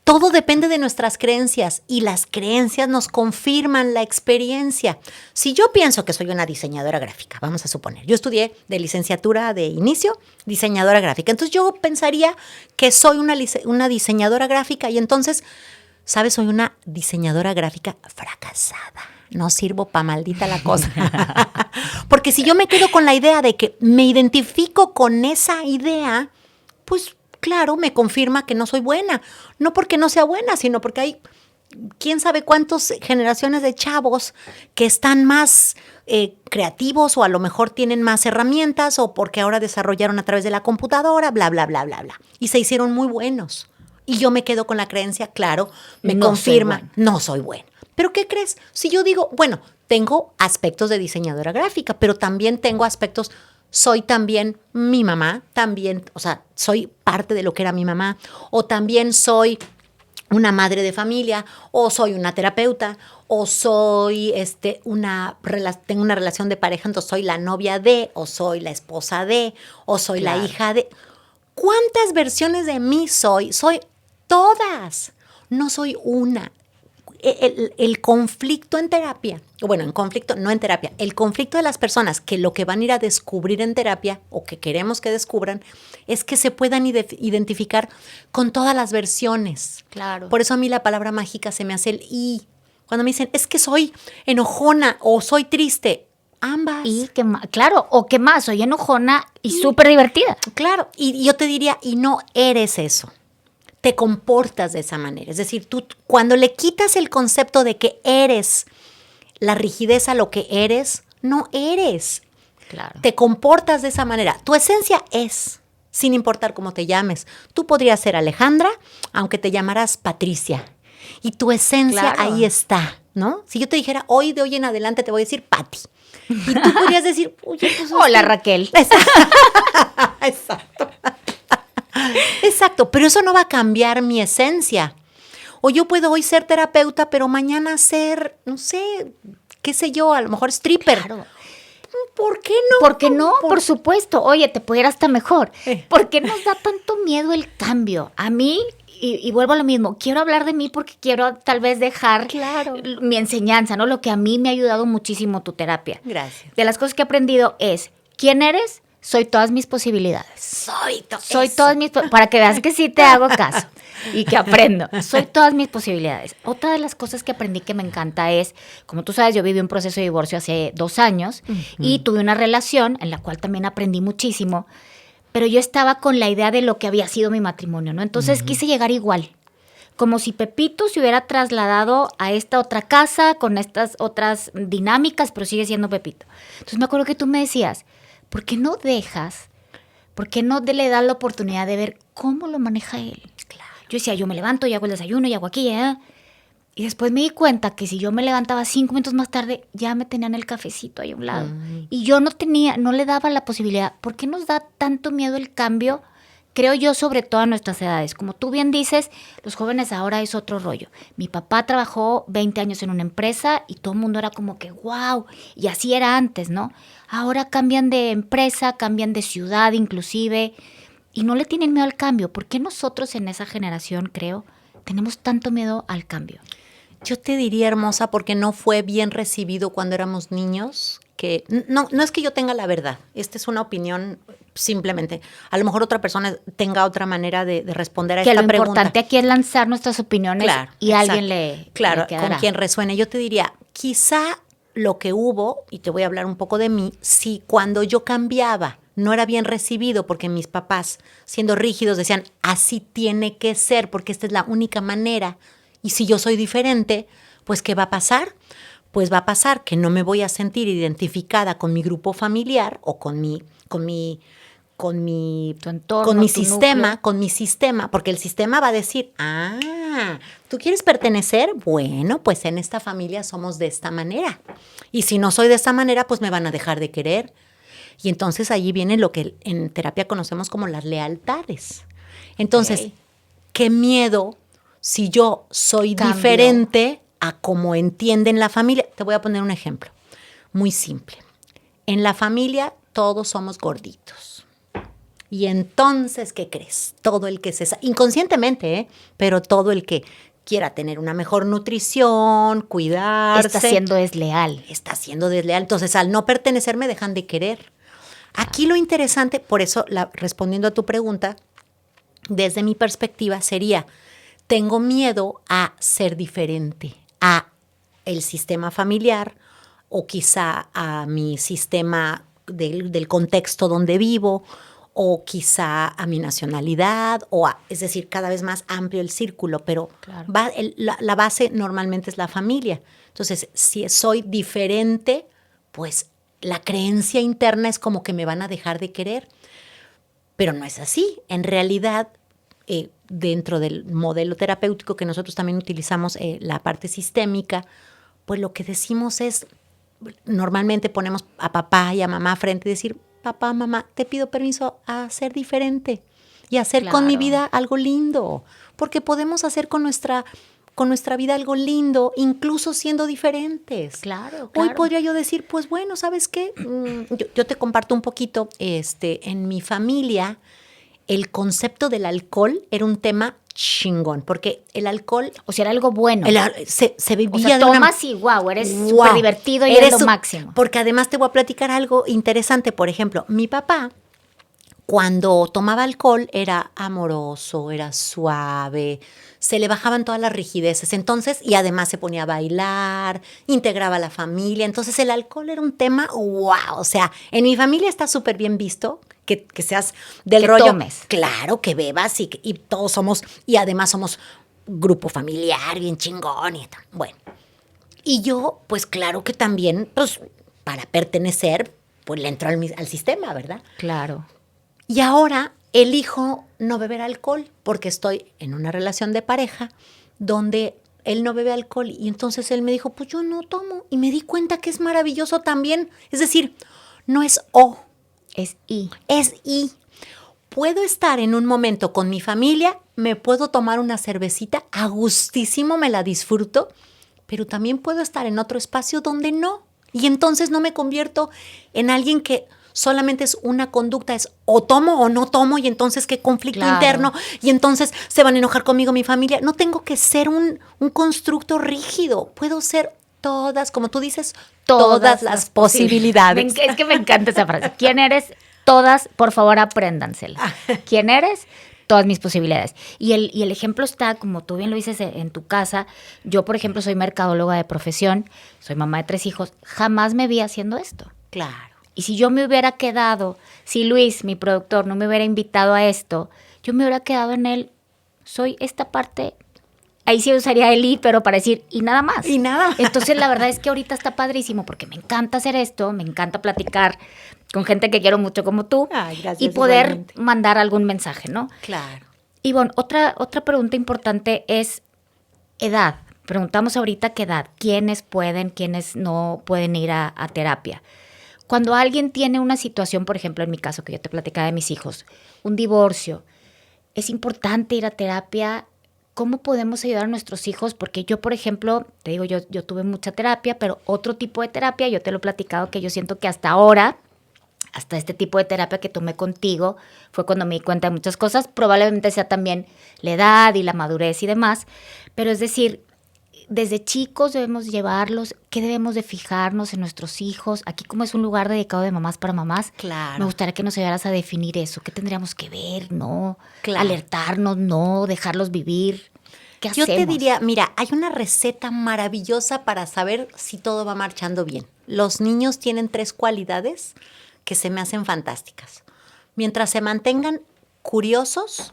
Todo depende de nuestras creencias y las creencias nos confirman la experiencia. Si yo pienso que soy una diseñadora gráfica, vamos a suponer, yo estudié de licenciatura de inicio, diseñadora gráfica, entonces yo pensaría que soy una diseñadora gráfica y entonces, ¿sabes? Soy una diseñadora gráfica fracasada. No sirvo pa' maldita la cosa. Porque si yo me quedo con la idea de que me identifico con esa idea, pues claro, me confirma que no soy buena. No porque no sea buena, sino porque hay quién sabe cuántas generaciones de chavos que están más creativos o a lo mejor tienen más herramientas o porque ahora desarrollaron a través de la computadora, bla, bla, bla, bla, bla. Y se hicieron muy buenos. Y yo me quedo con la creencia, claro, me confirma, no soy buena. ¿Pero qué crees? Si yo digo, bueno, tengo aspectos de diseñadora gráfica, pero también tengo aspectos... Soy también mi mamá, también, o sea, soy parte de lo que era mi mamá, o también soy una madre de familia, o soy una terapeuta, o soy tengo una relación de pareja, entonces soy la novia de, o soy la esposa de, o soy la hija de. ¿Cuántas versiones de mí soy? Soy todas, no soy una. El conflicto en terapia, bueno, el conflicto de las personas que lo que van a ir a descubrir en terapia o que queremos que descubran es que se puedan identificar con todas las versiones. Claro. Por eso a mí la palabra mágica se me hace el y. Cuando me dicen, es que soy enojona o soy triste, ambas. Y qué más, claro, o qué más, soy enojona y súper divertida. Claro, y yo te diría, y no eres eso. Te comportas de esa manera. Es decir, tú cuando le quitas el concepto de que eres la rigidez a lo que eres, no eres. Claro. Te comportas de esa manera. Tu esencia es, sin importar cómo te llames. Tú podrías ser Alejandra, aunque te llamaras Patricia. Y tu esencia ahí está, ¿no? Si yo te dijera, de hoy en adelante te voy a decir Pati. Y tú podrías decir, oye, pues... Hola, Raquel. Exacto. Exacto, pero eso no va a cambiar mi esencia. O yo puedo hoy ser terapeuta, pero mañana ser, no sé, qué sé yo, a lo mejor stripper. Claro. ¿Por qué no? ¿Por qué no? Por supuesto. Oye, te puede ir hasta mejor. ¿Por qué nos da tanto miedo el cambio? A mí, y vuelvo a lo mismo, quiero hablar de mí porque quiero tal vez dejar mi enseñanza, ¿no? Lo que a mí me ha ayudado muchísimo tu terapia. Gracias. De las cosas que he aprendido es, ¿quién eres? Soy todas mis posibilidades. Soy todas mis... Para que veas que sí te hago caso y que aprendo. Soy todas mis posibilidades. Otra de las cosas que aprendí que me encanta es, como tú sabes, yo viví un proceso de divorcio hace 2 años y tuve una relación en la cual también aprendí muchísimo, pero yo estaba con la idea de lo que había sido mi matrimonio, ¿no? Entonces quise llegar igual. Como si Pepito se hubiera trasladado a esta otra casa con estas otras dinámicas, pero sigue siendo Pepito. Entonces me acuerdo que tú me decías, ¿por qué no le das la oportunidad de ver cómo lo maneja él? Claro. Yo decía, yo me levanto y hago el desayuno y hago aquí, ¿eh? Y después me di cuenta que si yo me levantaba 5 minutos más tarde, ya me tenían el cafecito ahí a un lado. Y yo no le daba la posibilidad. ¿Por qué nos da tanto miedo el cambio creo yo, sobre todo a nuestras edades. Como tú bien dices, los jóvenes ahora es otro rollo. Mi papá trabajó 20 años en una empresa y todo el mundo era como que wow, y así era antes, ¿no? Ahora cambian de empresa, cambian de ciudad inclusive, y no le tienen miedo al cambio. ¿Por qué nosotros en esa generación, creo, tenemos tanto miedo al cambio? Yo te diría, hermosa, porque no fue bien recibido cuando éramos niños, que no es que yo tenga la verdad, esta es una opinión simplemente. A lo mejor otra persona tenga otra manera de responder a Que esta lo pregunta. importante aquí es lanzar nuestras opiniones Claro, y a alguien exacto. le Claro, quedará. con quien resuene. Yo te diría, quizá lo que hubo, y te voy a hablar un poco de mí, si cuando yo cambiaba no era bien recibido porque mis papás, siendo rígidos, decían, así tiene que ser porque esta es la única manera. Y si yo soy diferente, pues ¿qué va a pasar? Pues va a pasar que no me voy a sentir identificada con mi grupo familiar o con mi Tu entorno, con mi tu sistema, núcleo. con mi sistema, porque el sistema va a decir, ¿tú quieres pertenecer? Bueno, pues en esta familia somos de esta manera. Y si no soy de esta manera, pues me van a dejar de querer. Y entonces allí viene lo que en terapia conocemos como las lealtades. Entonces, Ok. qué miedo si yo soy Cambio. diferente a como entienden la familia. Te voy a poner un ejemplo muy simple. En la familia todos somos gorditos. Y entonces, ¿qué crees? Todo el que inconscientemente, pero todo el que quiera tener una mejor nutrición, cuidarse. Está siendo desleal. Está siendo desleal. Entonces, al no pertenecer, me dejan de querer. Aquí lo interesante, por eso, respondiendo a tu pregunta, desde mi perspectiva sería, tengo miedo a ser diferente, a el sistema familiar o quizá a mi sistema del contexto donde vivo o quizá a mi nacionalidad, es decir, cada vez más amplio el círculo, pero Claro. la base normalmente es la familia. Entonces, si soy diferente, pues la creencia interna es como que me van a dejar de querer, pero no es así. En realidad, dentro del modelo terapéutico que nosotros también utilizamos, la parte sistémica, pues lo que decimos es, normalmente ponemos a papá y a mamá frente y decir, papá, mamá, te pido permiso a ser diferente y hacer con mi Claro. vida algo lindo, porque podemos hacer con nuestra vida algo lindo, incluso siendo diferentes. Claro, Hoy claro. podría yo decir, pues bueno, ¿sabes qué? Yo te comparto un poquito, en mi familia, el concepto del alcohol era un tema chingón, porque el alcohol O sea, era algo bueno. se O vivía sea, de una tomas y wow, eres Guau, súper divertido y eres lo máximo. Porque además te voy a platicar algo interesante. Por ejemplo, mi papá, cuando tomaba alcohol, era amoroso, era suave, se le bajaban todas las rigideces. Entonces, y además se ponía a bailar, integraba a la familia. Entonces, el alcohol era un tema, wow. O sea, en mi familia está súper bien visto que seas del Que rollo. tomes. Claro, que bebas y todos somos, y además somos grupo familiar, bien chingón y tal. Bueno. Y yo, pues claro que también, pues para pertenecer, pues le entro al sistema, ¿verdad? Claro. Y ahora elijo no beber alcohol porque estoy en una relación de pareja donde él no bebe alcohol y entonces él me dijo, pues yo no tomo. Y me di cuenta que es maravilloso también. Es decir, no es O, Es I. es I. Puedo estar en un momento con mi familia, me puedo tomar una cervecita, a gustísimo me la disfruto, pero también puedo estar en otro espacio donde no. Y entonces no me convierto en alguien que solamente es una conducta, es o tomo o no tomo, y entonces qué conflicto Claro. interno, y entonces se van a enojar conmigo mi familia. No tengo que ser un constructo rígido, puedo ser todas, como tú dices, todas las posibilidades. Es que me encanta esa frase. ¿Quién eres? Todas, por favor, apréndansela. ¿Quién eres? Todas mis posibilidades. Y el ejemplo está, como tú bien lo dices, en tu casa. Yo, por ejemplo, soy mercadóloga de profesión, soy mamá de 3 hijos. Jamás me vi haciendo esto. Claro. Y si yo me hubiera quedado, si Luis, mi productor, no me hubiera invitado a esto, yo me hubiera quedado en él, soy esta parte. Ahí sí usaría el I, pero para decir, y nada más. Y nada más. Entonces, la verdad es que ahorita está padrísimo porque me encanta hacer esto, me encanta platicar con gente que quiero mucho como tú. Ay, gracias, y poder igualmente. mandar algún mensaje, ¿no? Claro. Y bueno, otra pregunta importante es edad. Preguntamos ahorita qué edad, quiénes pueden, quiénes no pueden ir a terapia. Cuando alguien tiene una situación, por ejemplo, en mi caso, que yo te platicaba de mis hijos, un divorcio, es importante ir a terapia. ¿Cómo podemos ayudar a nuestros hijos? Porque yo, por ejemplo, te digo, yo tuve mucha terapia, pero otro tipo de terapia, yo te lo he platicado, que yo siento que hasta ahora, hasta este tipo de terapia que tomé contigo, fue cuando me di cuenta de muchas cosas. Probablemente sea también la edad y la madurez y demás. Pero es decir, desde chicos debemos llevarlos, ¿qué debemos de fijarnos en nuestros hijos? Aquí como es un lugar dedicado de mamás para mamás, Claro. me gustaría que nos ayudaras a definir eso. ¿Qué tendríamos que ver? ¿No? Claro. Alertarnos, ¿no? Dejarlos vivir. ¿Qué Yo hacemos? te diría, mira, hay una receta maravillosa para saber si todo va marchando bien. Los niños tienen 3 cualidades que se me hacen fantásticas. Mientras se mantengan curiosos,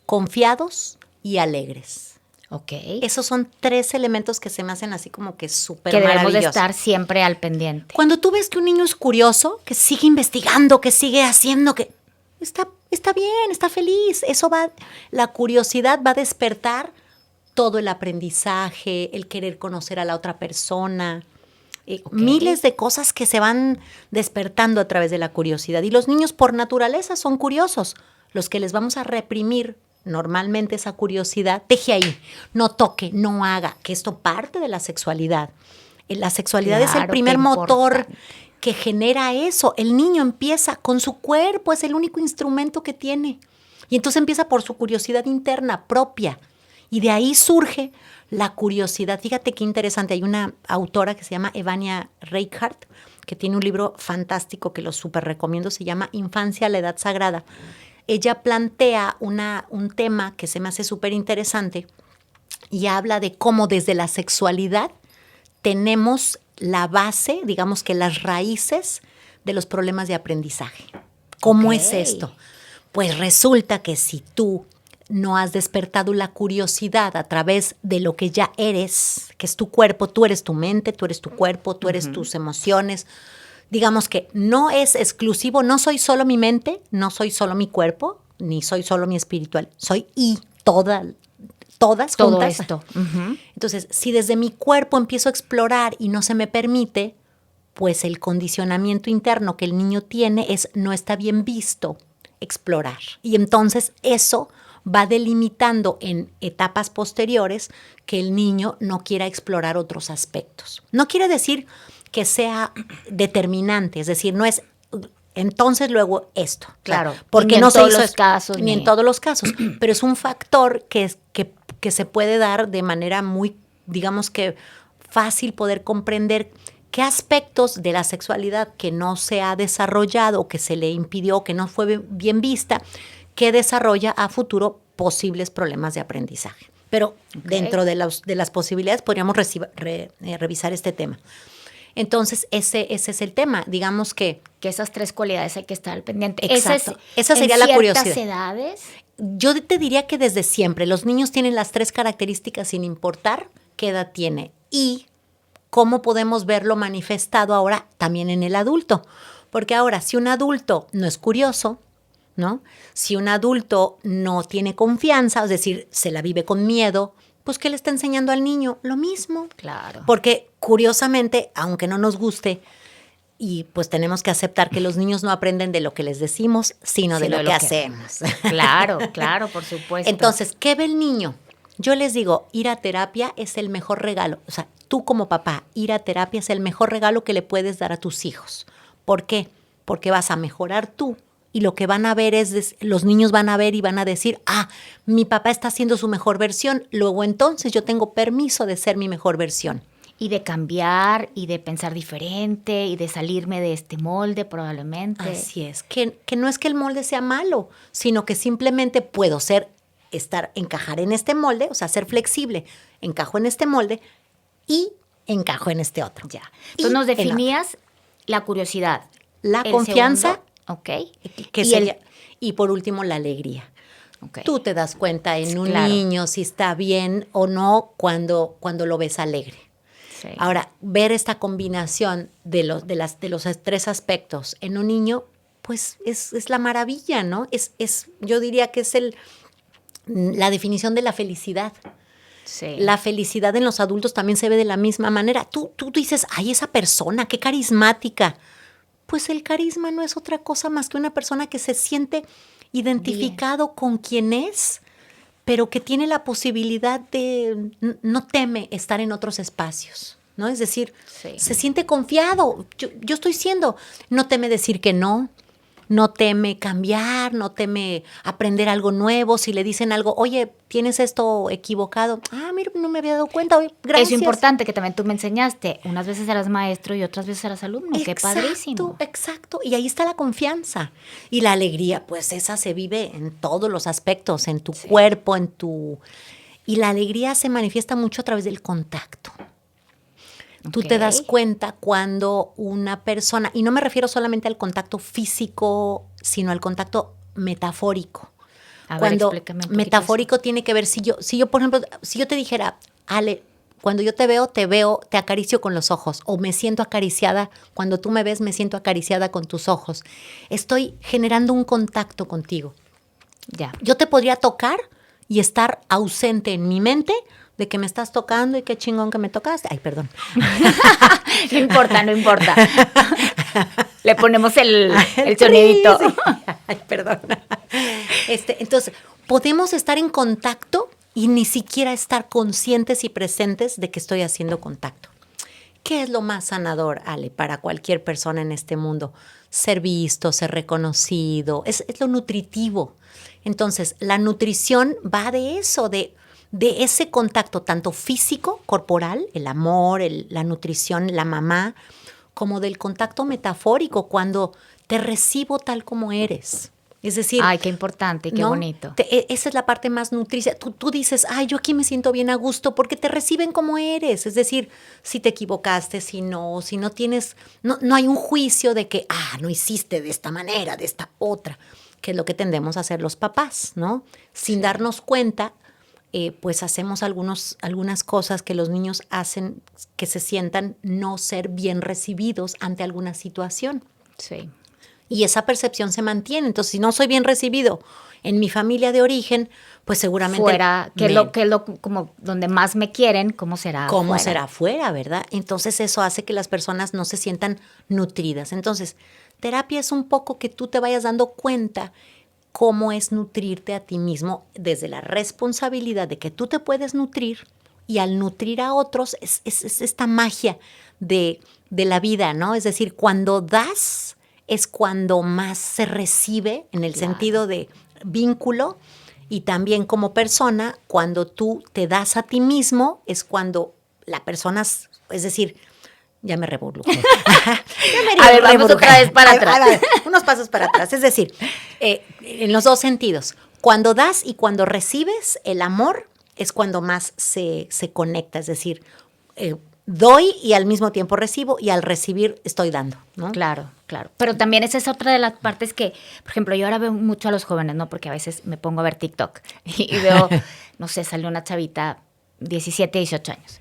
confiados y alegres. Ok. Esos son 3 elementos que se me hacen así como que súper Que maravillosos. debemos de estar siempre al pendiente. Cuando tú ves que un niño es curioso, que sigue investigando, que sigue haciendo, que está bien, está feliz, la curiosidad va a despertar todo el aprendizaje, el querer conocer a la otra persona, miles de cosas que se van despertando a través de la curiosidad. Y los niños por naturaleza son curiosos. Los que les vamos a reprimir normalmente esa curiosidad, deje ahí, no toque, no haga, que esto parte de la sexualidad. La sexualidad es el Claro, primer qué motor importante. que genera eso. El niño empieza con su cuerpo, es el único instrumento que tiene. Y entonces empieza por su curiosidad interna propia. Y de ahí surge la curiosidad. Fíjate qué interesante. Hay una autora que se llama Evania Reichardt, que tiene un libro fantástico que lo súper recomiendo. Se llama Infancia, la edad sagrada. Ella plantea un tema que se me hace súper interesante y habla de cómo desde la sexualidad tenemos la base, digamos que las raíces de los problemas de aprendizaje. ¿Cómo es esto? Pues resulta que si tú no has despertado la curiosidad a través de lo que ya eres, que es tu cuerpo, tú eres tu mente, tú eres tu cuerpo, tú eres tus emociones. Digamos que no es exclusivo, no soy solo mi mente, no soy solo mi cuerpo, ni soy solo mi espiritual, soy todas Todo juntas. esto. Entonces, si desde mi cuerpo empiezo a explorar y no se me permite, pues el condicionamiento interno que el niño tiene es no está bien visto explorar. Y entonces eso va delimitando en etapas posteriores que el niño no quiera explorar otros aspectos. No quiere decir que sea determinante, es decir, no es entonces luego esto. Claro, O sea, porque ni no en se todos hizo los casos, ni en todos los casos, pero es un factor que se puede dar de manera muy, digamos que fácil poder comprender qué aspectos de la sexualidad que no se ha desarrollado o que se le impidió, que no fue bien vista, que desarrolla a futuro posibles problemas de aprendizaje. Pero dentro de las posibilidades podríamos revisar este tema. Entonces, ese es el tema. Digamos que esas 3 cualidades hay que estar al pendiente. Exacto. Esa sería la curiosidad. ¿En ciertas edades? Yo te diría que desde siempre los niños tienen las 3 características sin importar qué edad tiene y cómo podemos verlo manifestado ahora también en el adulto. Porque ahora, si un adulto no es curioso, ¿no? Si un adulto no tiene confianza, es decir, se la vive con miedo, pues ¿qué le está enseñando al niño? Lo mismo. Claro. Porque curiosamente, aunque no nos guste, y pues tenemos que aceptar que los niños no aprenden de lo que les decimos, sino de lo que hacemos. Claro, claro, por supuesto. Entonces, ¿qué ve el niño? Yo les digo, ir a terapia es el mejor regalo. O sea, tú como papá, ir a terapia es el mejor regalo que le puedes dar a tus hijos. ¿Por qué? Porque vas a mejorar tú. Y lo que van a ver los niños van a ver y van a decir, mi papá está haciendo su mejor versión, luego entonces yo tengo permiso de ser mi mejor versión. Y de cambiar, y de pensar diferente, y de salirme de este molde probablemente. Así es, que no es que el molde sea malo, sino que simplemente puedo encajar en este molde, o sea, ser flexible, encajo en este molde y encajo en este otro. Ya. Entonces nos definías la curiosidad. La confianza. Segundo, y por último, la alegría. Okay. Tú te das cuenta en un niño si está bien o no cuando lo ves alegre. Sí. Ahora, ver esta combinación de los 3 aspectos en un niño, pues es la maravilla, ¿no? Yo diría que es la definición de la felicidad. Sí. La felicidad en los adultos también se ve de la misma manera. Tú dices, esa persona, qué carismática. Pues el carisma no es otra cosa más que una persona que se siente identificado con quien es, pero que tiene la posibilidad de, no teme estar en otros espacios, ¿no? Es decir, se siente confiado. Yo estoy siendo, no teme decir que no teme cambiar, no teme aprender algo nuevo. Si le dicen algo, oye, tienes esto equivocado. Mira, no me había dado cuenta. Oye, gracias. Eso es importante que también tú me enseñaste. Unas veces eras maestro y otras veces eras alumno. Exacto, ¡Qué padrísimo! Exacto. Y ahí está la confianza. Y la alegría, pues esa se vive en todos los aspectos, en tu cuerpo, Y la alegría se manifiesta mucho a través del contacto. Tú te das cuenta cuando una persona, y no me refiero solamente al contacto físico, sino al contacto metafórico. Cuando metafórico tiene que ver, si yo, por ejemplo, si yo te dijera, Ale, cuando yo te veo, te acaricio con los ojos, o me siento acariciada, cuando tú me ves, me siento acariciada con tus ojos. Estoy generando un contacto contigo. Ya. Yo te podría tocar y estar ausente en mi mente de que me estás tocando y qué chingón que me tocaste. Ay, perdón. No importa. Le ponemos el sonidito. Sí. Ay, perdón. Entonces, podemos estar en contacto y ni siquiera estar conscientes y presentes de que estoy haciendo contacto. ¿Qué es lo más sanador, Ale, para cualquier persona en este mundo? Ser visto, ser reconocido, es lo nutritivo. Entonces, la nutrición va de eso, de ese contacto tanto físico, corporal, el amor, la nutrición, la mamá, como del contacto metafórico, cuando te recibo tal como eres. Es decir, ay, qué importante y qué bonito. Esa es la parte más nutricia. Tú dices, ay, yo aquí me siento bien a gusto porque te reciben como eres. Es decir, si te equivocaste, si no tienes, no hay un juicio de que, no hiciste de esta manera, de esta otra, que es lo que tendemos a hacer los papás, ¿no? Sin darnos cuenta, pues hacemos algunas cosas que los niños hacen que se sientan no ser bien recibidos ante alguna situación. Sí. Y esa percepción se mantiene. Entonces, si no soy bien recibido en mi familia de origen, pues seguramente fuera, que es lo como donde más me quieren, ¿cómo será afuera, ¿verdad? Entonces eso hace que las personas no se sientan nutridas. Entonces, terapia es un poco que tú te vayas dando cuenta cómo es nutrirte a ti mismo desde la responsabilidad de que tú te puedes nutrir, y al nutrir a otros es esta magia de la vida, ¿no? Es decir, cuando das es cuando más se recibe en el sentido de vínculo, y también como persona, cuando tú te das a ti mismo es cuando la persona, es decir, ya me revolujé. A ver, vamos otra vez para atrás. A ver, unos pasos para atrás. Es decir, en los dos sentidos. Cuando das y cuando recibes, el amor es cuando más se conecta. Es decir, doy y al mismo tiempo recibo, y al recibir estoy dando, ¿no? Claro. Pero también esa es otra de las partes que, por ejemplo, yo ahora veo mucho a los jóvenes, ¿no? Porque a veces me pongo a ver TikTok y veo, no sé, sale una chavita 17, 18 años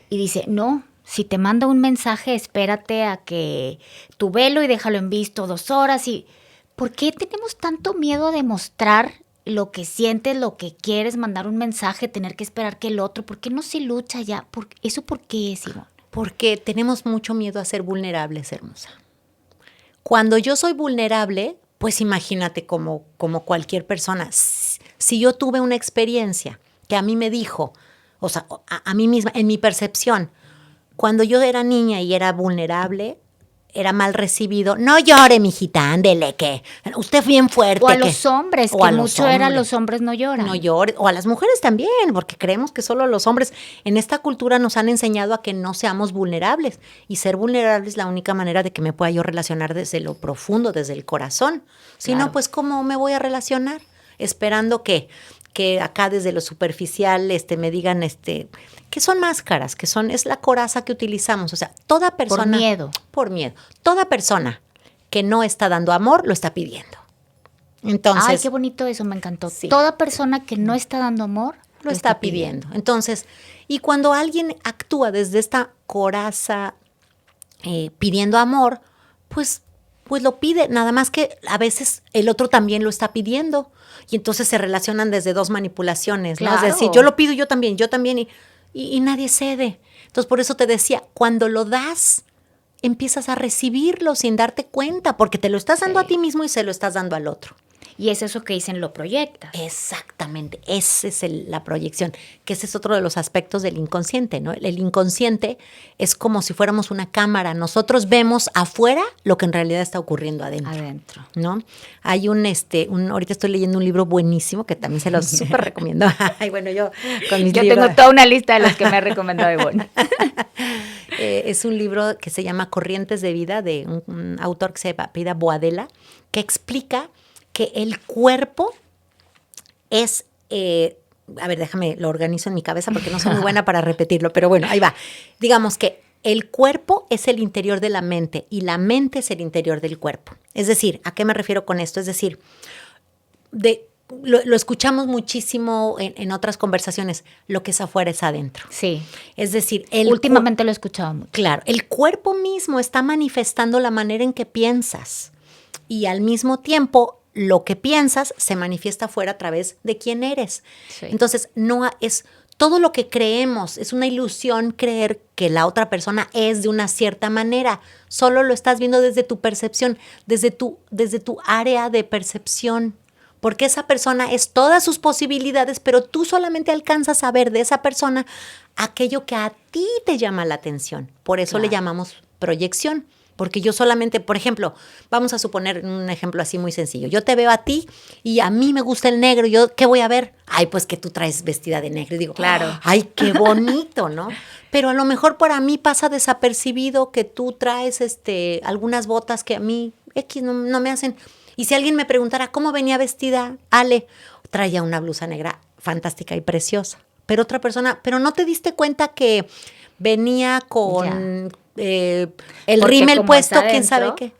y dice, no, si te manda un mensaje, espérate a que tú velo y déjalo en visto 2 horas. ¿Por qué tenemos tanto miedo a demostrar lo que sientes, lo que quieres, mandar un mensaje, tener que esperar que el otro? ¿Por qué no se lucha ya? ¿Eso por qué es, Ivonne? Porque tenemos mucho miedo a ser vulnerables, hermosa. Cuando yo soy vulnerable, pues imagínate como cualquier persona. Si yo tuve una experiencia que a mí me dijo, o sea, a mí misma, en mi percepción, cuando yo era niña y era vulnerable, era mal recibido. No llore, mijita, ándele, que usted bien fuerte. O a los hombres, que mucho era los hombres no lloran. No llore. O a las mujeres también, porque creemos que solo los hombres. En esta cultura nos han enseñado a que no seamos vulnerables. Y ser vulnerable es la única manera de que me pueda yo relacionar desde lo profundo, desde el corazón. Si no, pues ¿cómo me voy a relacionar? Esperando que acá desde lo superficial me digan que son máscaras, es la coraza que utilizamos. O sea, toda persona... Por miedo. Toda persona que no está dando amor lo está pidiendo. Entonces, ay, qué bonito eso, me encantó. Sí. Toda persona que no está dando amor lo está pidiendo. Entonces, y cuando alguien actúa desde esta coraza pidiendo amor, pues lo pide, nada más que a veces el otro también lo está pidiendo. Y entonces se relacionan desde 2 manipulaciones, ¿no? Claro. Es decir, yo lo pido, yo también, y nadie cede. Entonces, por eso te decía, cuando lo das, empiezas a recibirlo sin darte cuenta, porque te lo estás dando a ti mismo y se lo estás dando al otro. Y es eso que dicen, lo proyectas. Exactamente, esa es la proyección, que ese es otro de los aspectos del inconsciente, ¿no? El inconsciente es como si fuéramos una cámara. Nosotros vemos afuera lo que en realidad está ocurriendo adentro. ¿No? Hay ahorita estoy leyendo un libro buenísimo que también se los súper recomiendo. Ay, bueno, yo con mis libros. Tengo toda una lista de los que me ha recomendado Ivonne. Es un libro que se llama Corrientes de Vida, de un autor que se apellida Boadella, que explica que el cuerpo es, a ver, déjame, lo organizo en mi cabeza porque no soy muy buena para repetirlo, pero bueno, ahí va. Digamos que el cuerpo es el interior de la mente y la mente es el interior del cuerpo. Es decir, ¿a qué me refiero con esto? Es decir, lo escuchamos muchísimo en otras conversaciones, lo que es afuera es adentro. Sí. Es decir, últimamente lo he escuchado mucho. Claro, el cuerpo mismo está manifestando la manera en que piensas y al mismo tiempo lo que piensas se manifiesta afuera a través de quién eres. Sí. Entonces, no es todo lo que creemos, es una ilusión creer que la otra persona es de una cierta manera. Solo lo estás viendo desde tu percepción, desde tu área de percepción. Porque esa persona es todas sus posibilidades, pero tú solamente alcanzas a ver de esa persona aquello que a ti te llama la atención. Por eso le llamamos proyección. Porque yo solamente, por ejemplo, vamos a suponer un ejemplo así muy sencillo. Yo te veo a ti y a mí me gusta el negro. ¿Yo qué voy a ver? Ay, pues que tú traes vestida de negro. Y digo, claro. Ay, qué bonito, ¿no? Pero a lo mejor para mí pasa desapercibido que tú traes algunas botas que a mí no me hacen. Y si alguien me preguntara cómo venía vestida Ale, traía una blusa negra fantástica y preciosa. Pero otra persona, pero no te diste cuenta que venía con el rímel puesto, quién sabe qué.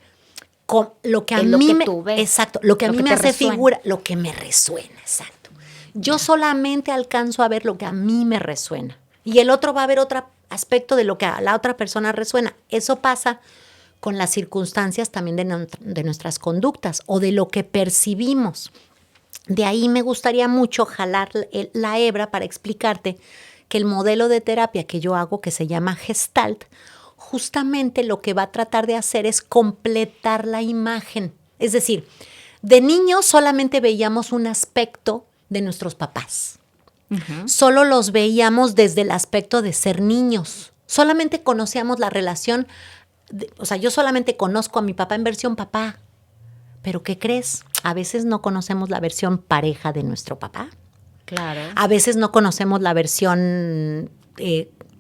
Con lo que a mí me, exacto, lo que a mí me hace figura, lo que me resuena, exacto. Yo solamente alcanzo a ver lo que a mí me resuena. Y el otro va a ver otro aspecto de lo que a la otra persona resuena. Eso pasa con las circunstancias también de nuestras conductas o de lo que percibimos. De ahí me gustaría mucho jalar la hebra para explicarte que el modelo de terapia que yo hago, que se llama Gestalt, justamente lo que va a tratar de hacer es completar la imagen. Es decir, de niños solamente veíamos un aspecto de nuestros papás. Uh-huh. Solo los veíamos desde el aspecto de ser niños. Solamente conocíamos la relación. Yo solamente conozco a mi papá en versión papá, pero ¿qué crees? A veces no conocemos la versión pareja de nuestro papá. Claro. A veces no conocemos la versión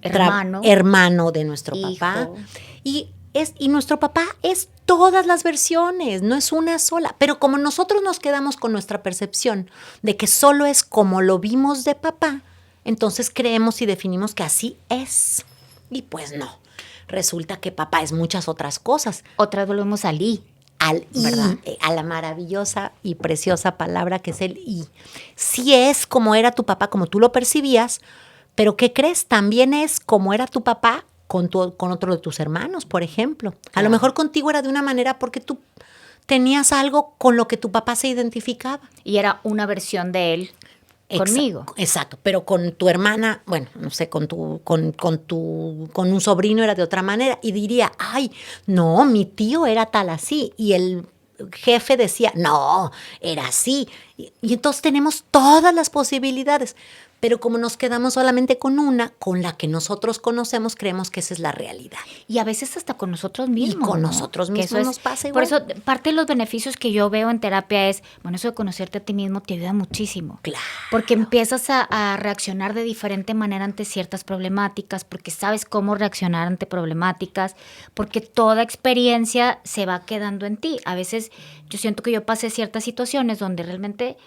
hermano de nuestro papá. Y nuestro papá es todas las versiones, no es una sola. Pero como nosotros nos quedamos con nuestra percepción de que solo es como lo vimos de papá, entonces creemos y definimos que así es. Y pues no. Resulta que papá es muchas otras cosas. Otra vez volvemos al I. Al I, a la maravillosa y preciosa palabra que es el I. Sí es como era tu papá, como tú lo percibías, pero ¿qué crees? También es como era tu papá con otro de tus hermanos, por ejemplo. Claro. A lo mejor contigo era de una manera porque tú tenías algo con lo que tu papá se identificaba. Y era una versión de él. Conmigo. Exacto, pero con tu hermana, bueno, no sé, con un sobrino era de otra manera y diría, ay, no, mi tío era tal así y el jefe decía, no, era así. Y entonces tenemos todas las posibilidades. Pero como nos quedamos solamente con una, con la que nosotros conocemos, creemos que esa es la realidad. Y a veces hasta con nosotros mismos. Y con nosotros mismos nos pasa igual. Por eso, parte de los beneficios que yo veo en terapia es, bueno, eso de conocerte a ti mismo te ayuda muchísimo. Claro. Porque empiezas a reaccionar de diferente manera ante ciertas problemáticas, porque sabes cómo reaccionar ante problemáticas, porque toda experiencia se va quedando en ti. A veces yo siento que yo pasé ciertas situaciones donde realmente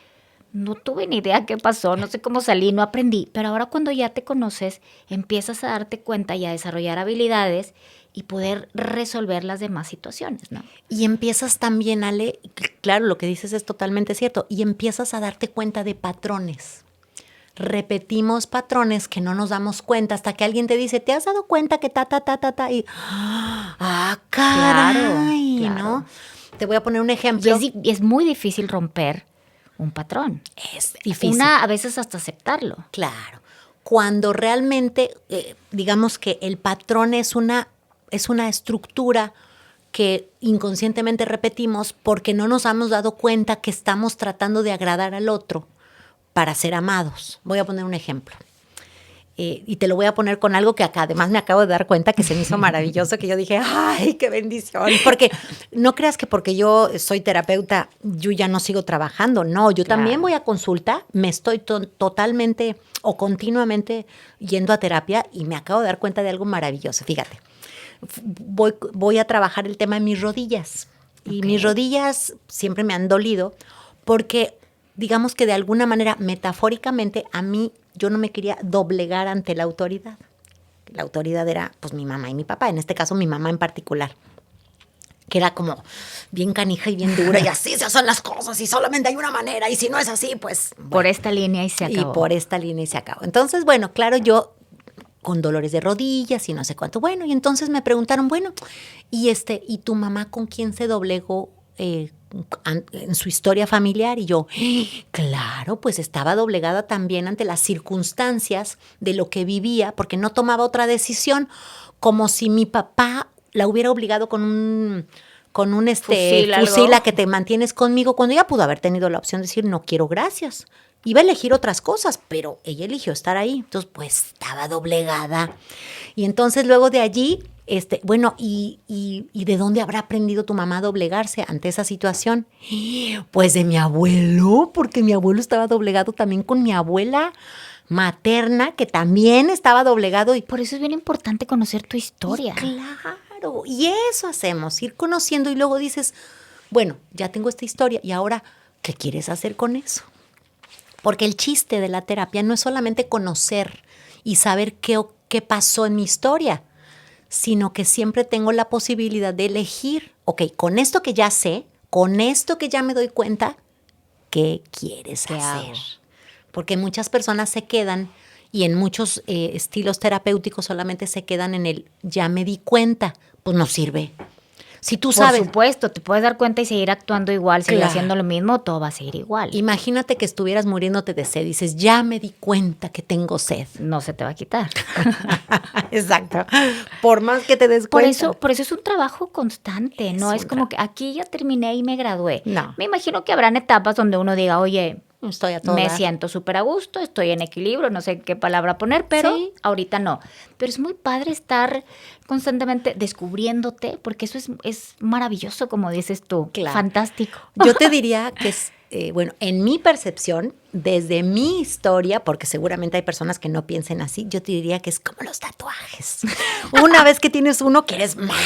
no tuve ni idea qué pasó, no sé cómo salí, no aprendí. Pero ahora cuando ya te conoces, empiezas a darte cuenta y a desarrollar habilidades y poder resolver las demás situaciones, ¿no? Y empiezas también, Ale, claro, lo que dices es totalmente cierto, y empiezas a darte cuenta de patrones. Repetimos patrones que no nos damos cuenta hasta que alguien te dice, ¿te has dado cuenta que ta? Y, caray, claro. ¿No? Te voy a poner un ejemplo. Y es muy difícil romper un patrón. Es difícil. A veces hasta aceptarlo. Claro. Cuando realmente, digamos que el patrón es una estructura que inconscientemente repetimos porque no nos hemos dado cuenta que estamos tratando de agradar al otro para ser amados. Voy a poner un ejemplo. Y te lo voy a poner con algo que acá, además me acabo de dar cuenta que se me hizo maravilloso, que yo dije, ¡ay, qué bendición! Porque no creas que porque yo soy terapeuta, yo ya no sigo trabajando. No, yo también voy a consulta, me estoy totalmente o continuamente yendo a terapia y me acabo de dar cuenta de algo maravilloso. Fíjate, voy a trabajar el tema de mis rodillas. Y mis rodillas siempre me han dolido porque, digamos que de alguna manera, metafóricamente, a mí yo no me quería doblegar ante la autoridad. La autoridad era, pues, mi mamá y mi papá, en este caso mi mamá en particular, que era como bien canija y bien dura, y así se hacen las cosas, y solamente hay una manera, y si no es así, pues... Bueno, por esta línea y se acabó. Y por esta línea y se acabó. Entonces, bueno, claro, yo con dolores de rodillas y no sé cuánto. Bueno, y entonces me preguntaron, bueno, ¿y tu mamá con quién se doblegó en su historia familiar? Y yo, claro, pues estaba doblegada también ante las circunstancias de lo que vivía, porque no tomaba otra decisión, como si mi papá la hubiera obligado con un fusil a que te mantienes conmigo, cuando ella pudo haber tenido la opción de decir, no quiero, gracias. Iba a elegir otras cosas, pero ella eligió estar ahí. Entonces, pues, estaba doblegada. Y entonces, luego de allí, bueno, ¿y de dónde habrá aprendido tu mamá a doblegarse ante esa situación? Pues de mi abuelo, porque mi abuelo estaba doblegado también con mi abuela materna, que también estaba doblegado. Y por eso es bien importante conocer tu historia. Claro, y eso hacemos, ir conociendo y luego dices, bueno, ya tengo esta historia y ahora, ¿qué quieres hacer con eso? Porque el chiste de la terapia no es solamente conocer y saber qué pasó en mi historia, sino que siempre tengo la posibilidad de elegir, ok, con esto que ya sé, con esto que ya me doy cuenta, ¿qué quieres hacer? Hago? Porque muchas personas se quedan y en muchos estilos terapéuticos solamente se quedan en el ya me di cuenta, pues no sirve. Si tú sabes. Por supuesto, te puedes dar cuenta y seguir actuando igual, seguir haciendo lo mismo, todo va a seguir igual. Imagínate que estuvieras muriéndote de sed y dices, ya me di cuenta que tengo sed. No se te va a quitar. Exacto. Por más que te des cuenta. Por eso es un trabajo constante, no es como que aquí ya terminé y me gradué. No. Me imagino que habrán etapas donde uno diga, oye, estoy a todo me dar. siento súper a gusto, estoy en equilibrio, no sé qué palabra poner, pero sí, ahorita no. Pero es muy padre estar constantemente descubriéndote, porque eso es maravilloso, como dices tú. Claro. Fantástico. Yo te diría que es, bueno, en mi percepción, desde mi historia, porque seguramente hay personas que no piensen así, yo te diría que es como los tatuajes. Una vez que tienes uno, quieres más.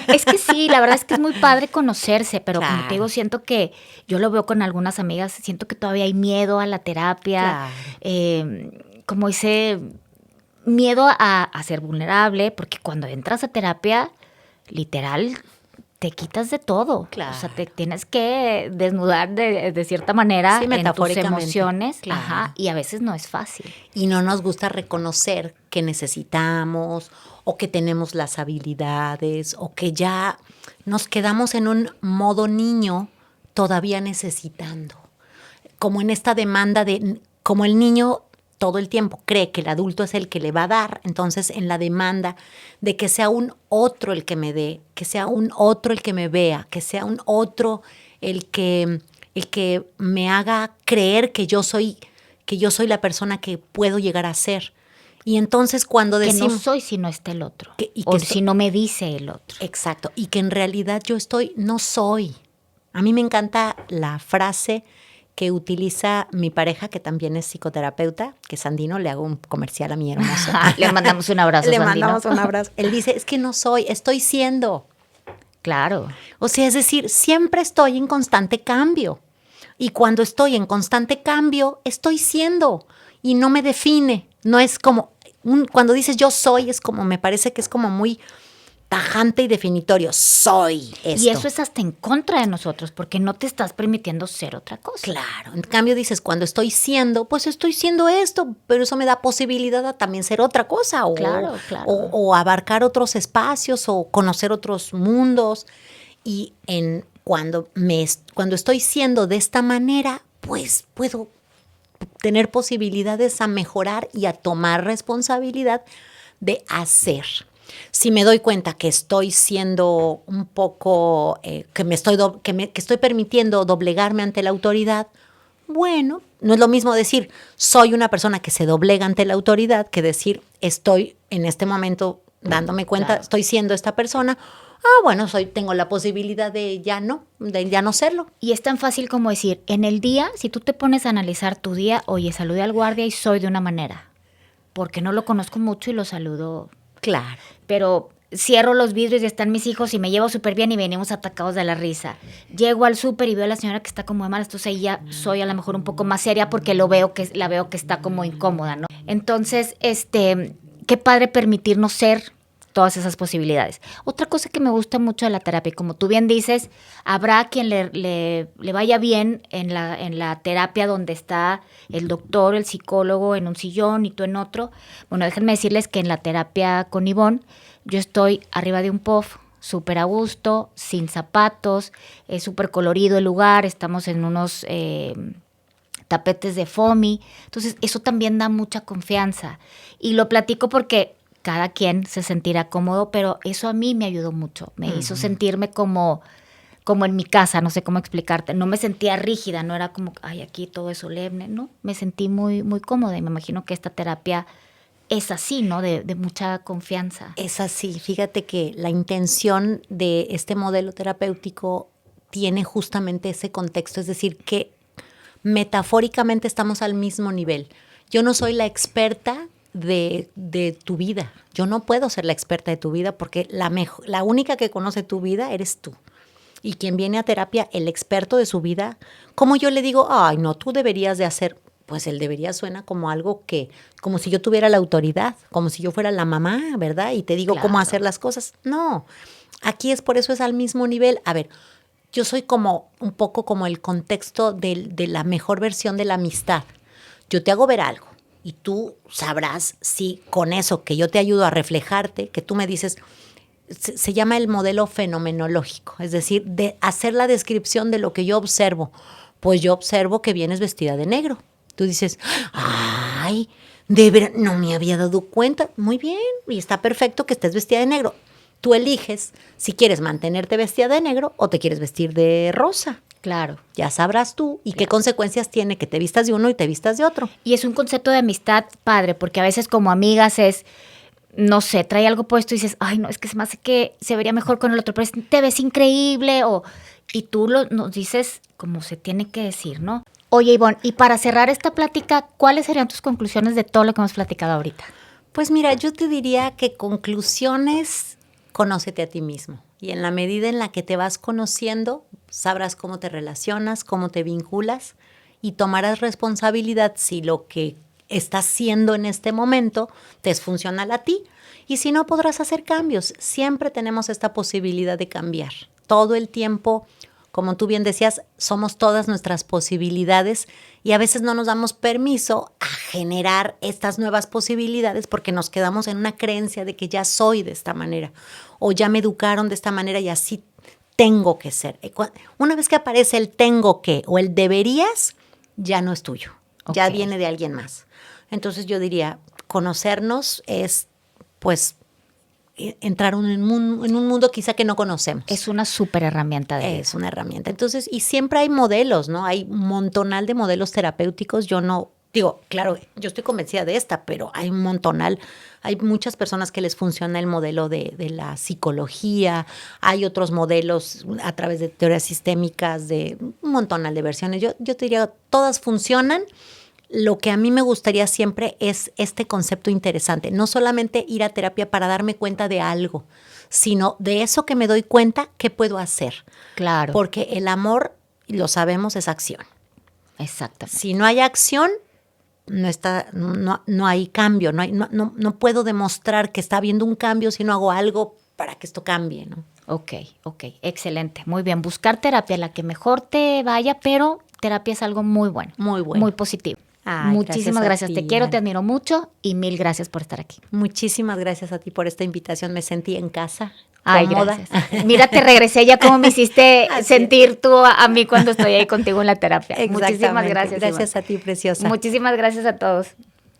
Es que sí, la verdad es que es muy padre conocerse, pero claro. como te digo, siento que, yo lo veo con algunas amigas, siento que todavía hay miedo a la terapia, claro. como ese miedo a ser vulnerable, porque cuando entras a terapia, literal, te quitas de todo. Claro. O sea, te tienes que desnudar de cierta manera sí, en tus emociones. Claro. Ajá, y a veces no es fácil. Y no nos gusta reconocer que necesitamos o que tenemos las habilidades o que ya nos quedamos en un modo niño todavía necesitando. Como en esta demanda de, como el niño todo el tiempo cree que el adulto es el que le va a dar, entonces en la demanda de que sea un otro el que me dé, que sea un otro el que me vea, que sea un otro el que me haga creer que yo soy la persona que puedo llegar a ser. Y entonces cuando decimos... Que no soy si no está el otro, si no me dice el otro. Exacto, y que en realidad no soy. A mí me encanta la frase que utiliza mi pareja, que también es psicoterapeuta, que es Sandino, le hago un comercial a mi hermoso. Le mandamos un abrazo, Le Sandino. mandamos un abrazo. Él dice, es que no soy, estoy siendo. Claro. O sea, es decir, siempre estoy en constante cambio. Y cuando estoy en constante cambio, estoy siendo. Y no me define. No es como, cuando dices yo soy, es como, me parece que es como muy tajante y definitorio. Soy esto. Y eso es hasta en contra de nosotros, porque no te estás permitiendo ser otra cosa. Claro. En cambio dices, cuando estoy siendo, pues estoy siendo esto, pero eso me da posibilidad a también ser otra cosa. Claro. O abarcar otros espacios o conocer otros mundos. Y cuando estoy siendo de esta manera, pues puedo tener posibilidades a mejorar y a tomar responsabilidad de hacer. Si me doy cuenta que estoy siendo un poco, que estoy permitiendo doblegarme ante la autoridad, bueno, no es lo mismo decir soy una persona que se doblega ante la autoridad que decir estoy en este momento dándome cuenta, Claro. estoy siendo esta persona. Bueno, tengo la posibilidad de ya no serlo. Y es tan fácil como decir, en el día, si tú te pones a analizar tu día, oye, saludé al guardia y soy de una manera, porque no lo conozco mucho y lo saludo. Claro. Pero cierro los vidrios y están mis hijos y me llevo súper bien y venimos atacados de la risa. Llego al súper y veo a la señora que está como de mal, entonces ahí ya soy a lo mejor un poco más seria porque la veo que está como incómoda, ¿no? Entonces, qué padre permitirnos ser todas esas posibilidades. Otra cosa que me gusta mucho de la terapia, y como tú bien dices, habrá quien le vaya bien en la terapia donde está el doctor, el psicólogo en un sillón y tú en otro. Bueno, déjenme decirles que en la terapia con Ivonne, yo estoy arriba de un puff, súper a gusto, sin zapatos, es súper colorido el lugar, estamos en unos tapetes de foamy, entonces eso también da mucha confianza. Y lo platico porque cada quien se sentirá cómodo, pero eso a mí me ayudó mucho, me hizo sentirme como en mi casa, no sé cómo explicarte, no me sentía rígida, no era como, ay, aquí todo es solemne, no, me sentí muy, muy cómoda y me imagino que esta terapia es así, ¿no? De mucha confianza. Es así. Fíjate que la intención de este modelo terapéutico tiene justamente ese contexto, es decir, que metafóricamente estamos al mismo nivel. Yo no soy la experta de tu vida. Yo no puedo ser la experta de tu vida porque la única que conoce tu vida eres tú. Y quien viene a terapia, el experto de su vida, como yo le digo, ay, no, tú deberías de hacer, pues el debería suena como algo como si yo tuviera la autoridad, como si yo fuera la mamá, ¿verdad? Y te digo Claro. cómo hacer las cosas. No, aquí por eso es al mismo nivel. A ver, yo soy como un poco como el contexto de la mejor versión de la amistad. Yo te hago ver algo y tú sabrás si con eso que yo te ayudo a reflejarte, que tú me dices, se llama el modelo fenomenológico, es decir, de hacer la descripción de lo que yo observo. Pues yo observo que vienes vestida de negro. Tú dices, ay, de verdad, no me había dado cuenta. Muy bien, y está perfecto que estés vestida de negro. Tú eliges si quieres mantenerte vestida de negro o te quieres vestir de rosa. Claro. Ya sabrás tú y qué consecuencias tiene que te vistas de uno y te vistas de otro. Y es un concepto de amistad padre, porque a veces como amigas es, no sé, trae algo puesto y dices, ay, no, es que se me hace que se vería mejor con el otro, pero te ves increíble, y tú nos dices como se tiene que decir, ¿no? Oye, Ivonne, y para cerrar esta plática, ¿cuáles serían tus conclusiones de todo lo que hemos platicado ahorita? Pues mira, yo te diría que conclusiones, conócete a ti mismo. Y en la medida en la que te vas conociendo, sabrás cómo te relacionas, cómo te vinculas y tomarás responsabilidad si lo que estás haciendo en este momento te es funcional a ti. Y si no, podrás hacer cambios. Siempre tenemos esta posibilidad de cambiar. Todo el tiempo, como tú bien decías, somos todas nuestras posibilidades y a veces no nos damos permiso a generar estas nuevas posibilidades porque nos quedamos en una creencia de que ya soy de esta manera o ya me educaron de esta manera y así tengo que ser. Una vez que aparece el tengo que o el deberías, ya no es tuyo, ya viene de alguien más. Entonces yo diría, conocernos es pues entrar en un mundo quizá que no conocemos. Es una súper herramienta de vida. Es una herramienta. Entonces, y siempre hay modelos, ¿no? Hay un montonal de modelos terapéuticos. Yo no, digo, claro, yo estoy convencida de esta, pero hay un montonal. Hay muchas personas que les funciona el modelo de la psicología. Hay otros modelos a través de teorías sistémicas, de un montonal de versiones. Yo te diría, todas funcionan. Lo que a mí me gustaría siempre es este concepto interesante, no solamente ir a terapia para darme cuenta de algo, sino de eso que me doy cuenta, ¿qué puedo hacer? Claro. Porque el amor, lo sabemos, es acción. Exactamente. Si no hay acción, no hay cambio, no puedo demostrar que está habiendo un cambio si no hago algo para que esto cambie, ¿no? Ok, excelente, muy bien. Buscar terapia, la que mejor te vaya, pero terapia es algo muy bueno. Muy bueno. Muy positivo. Ay, muchísimas gracias. ti, Te quiero, Ana. te admiro mucho y mil gracias por estar aquí. Muchísimas gracias a ti por esta invitación. Me sentí en casa. Ay, cómoda. gracias. Mira, te regresé ya como me hiciste sentir tú a mí cuando estoy ahí contigo en la terapia. Muchísimas gracias. Gracias a ti, preciosa. Muchísimas gracias a todos.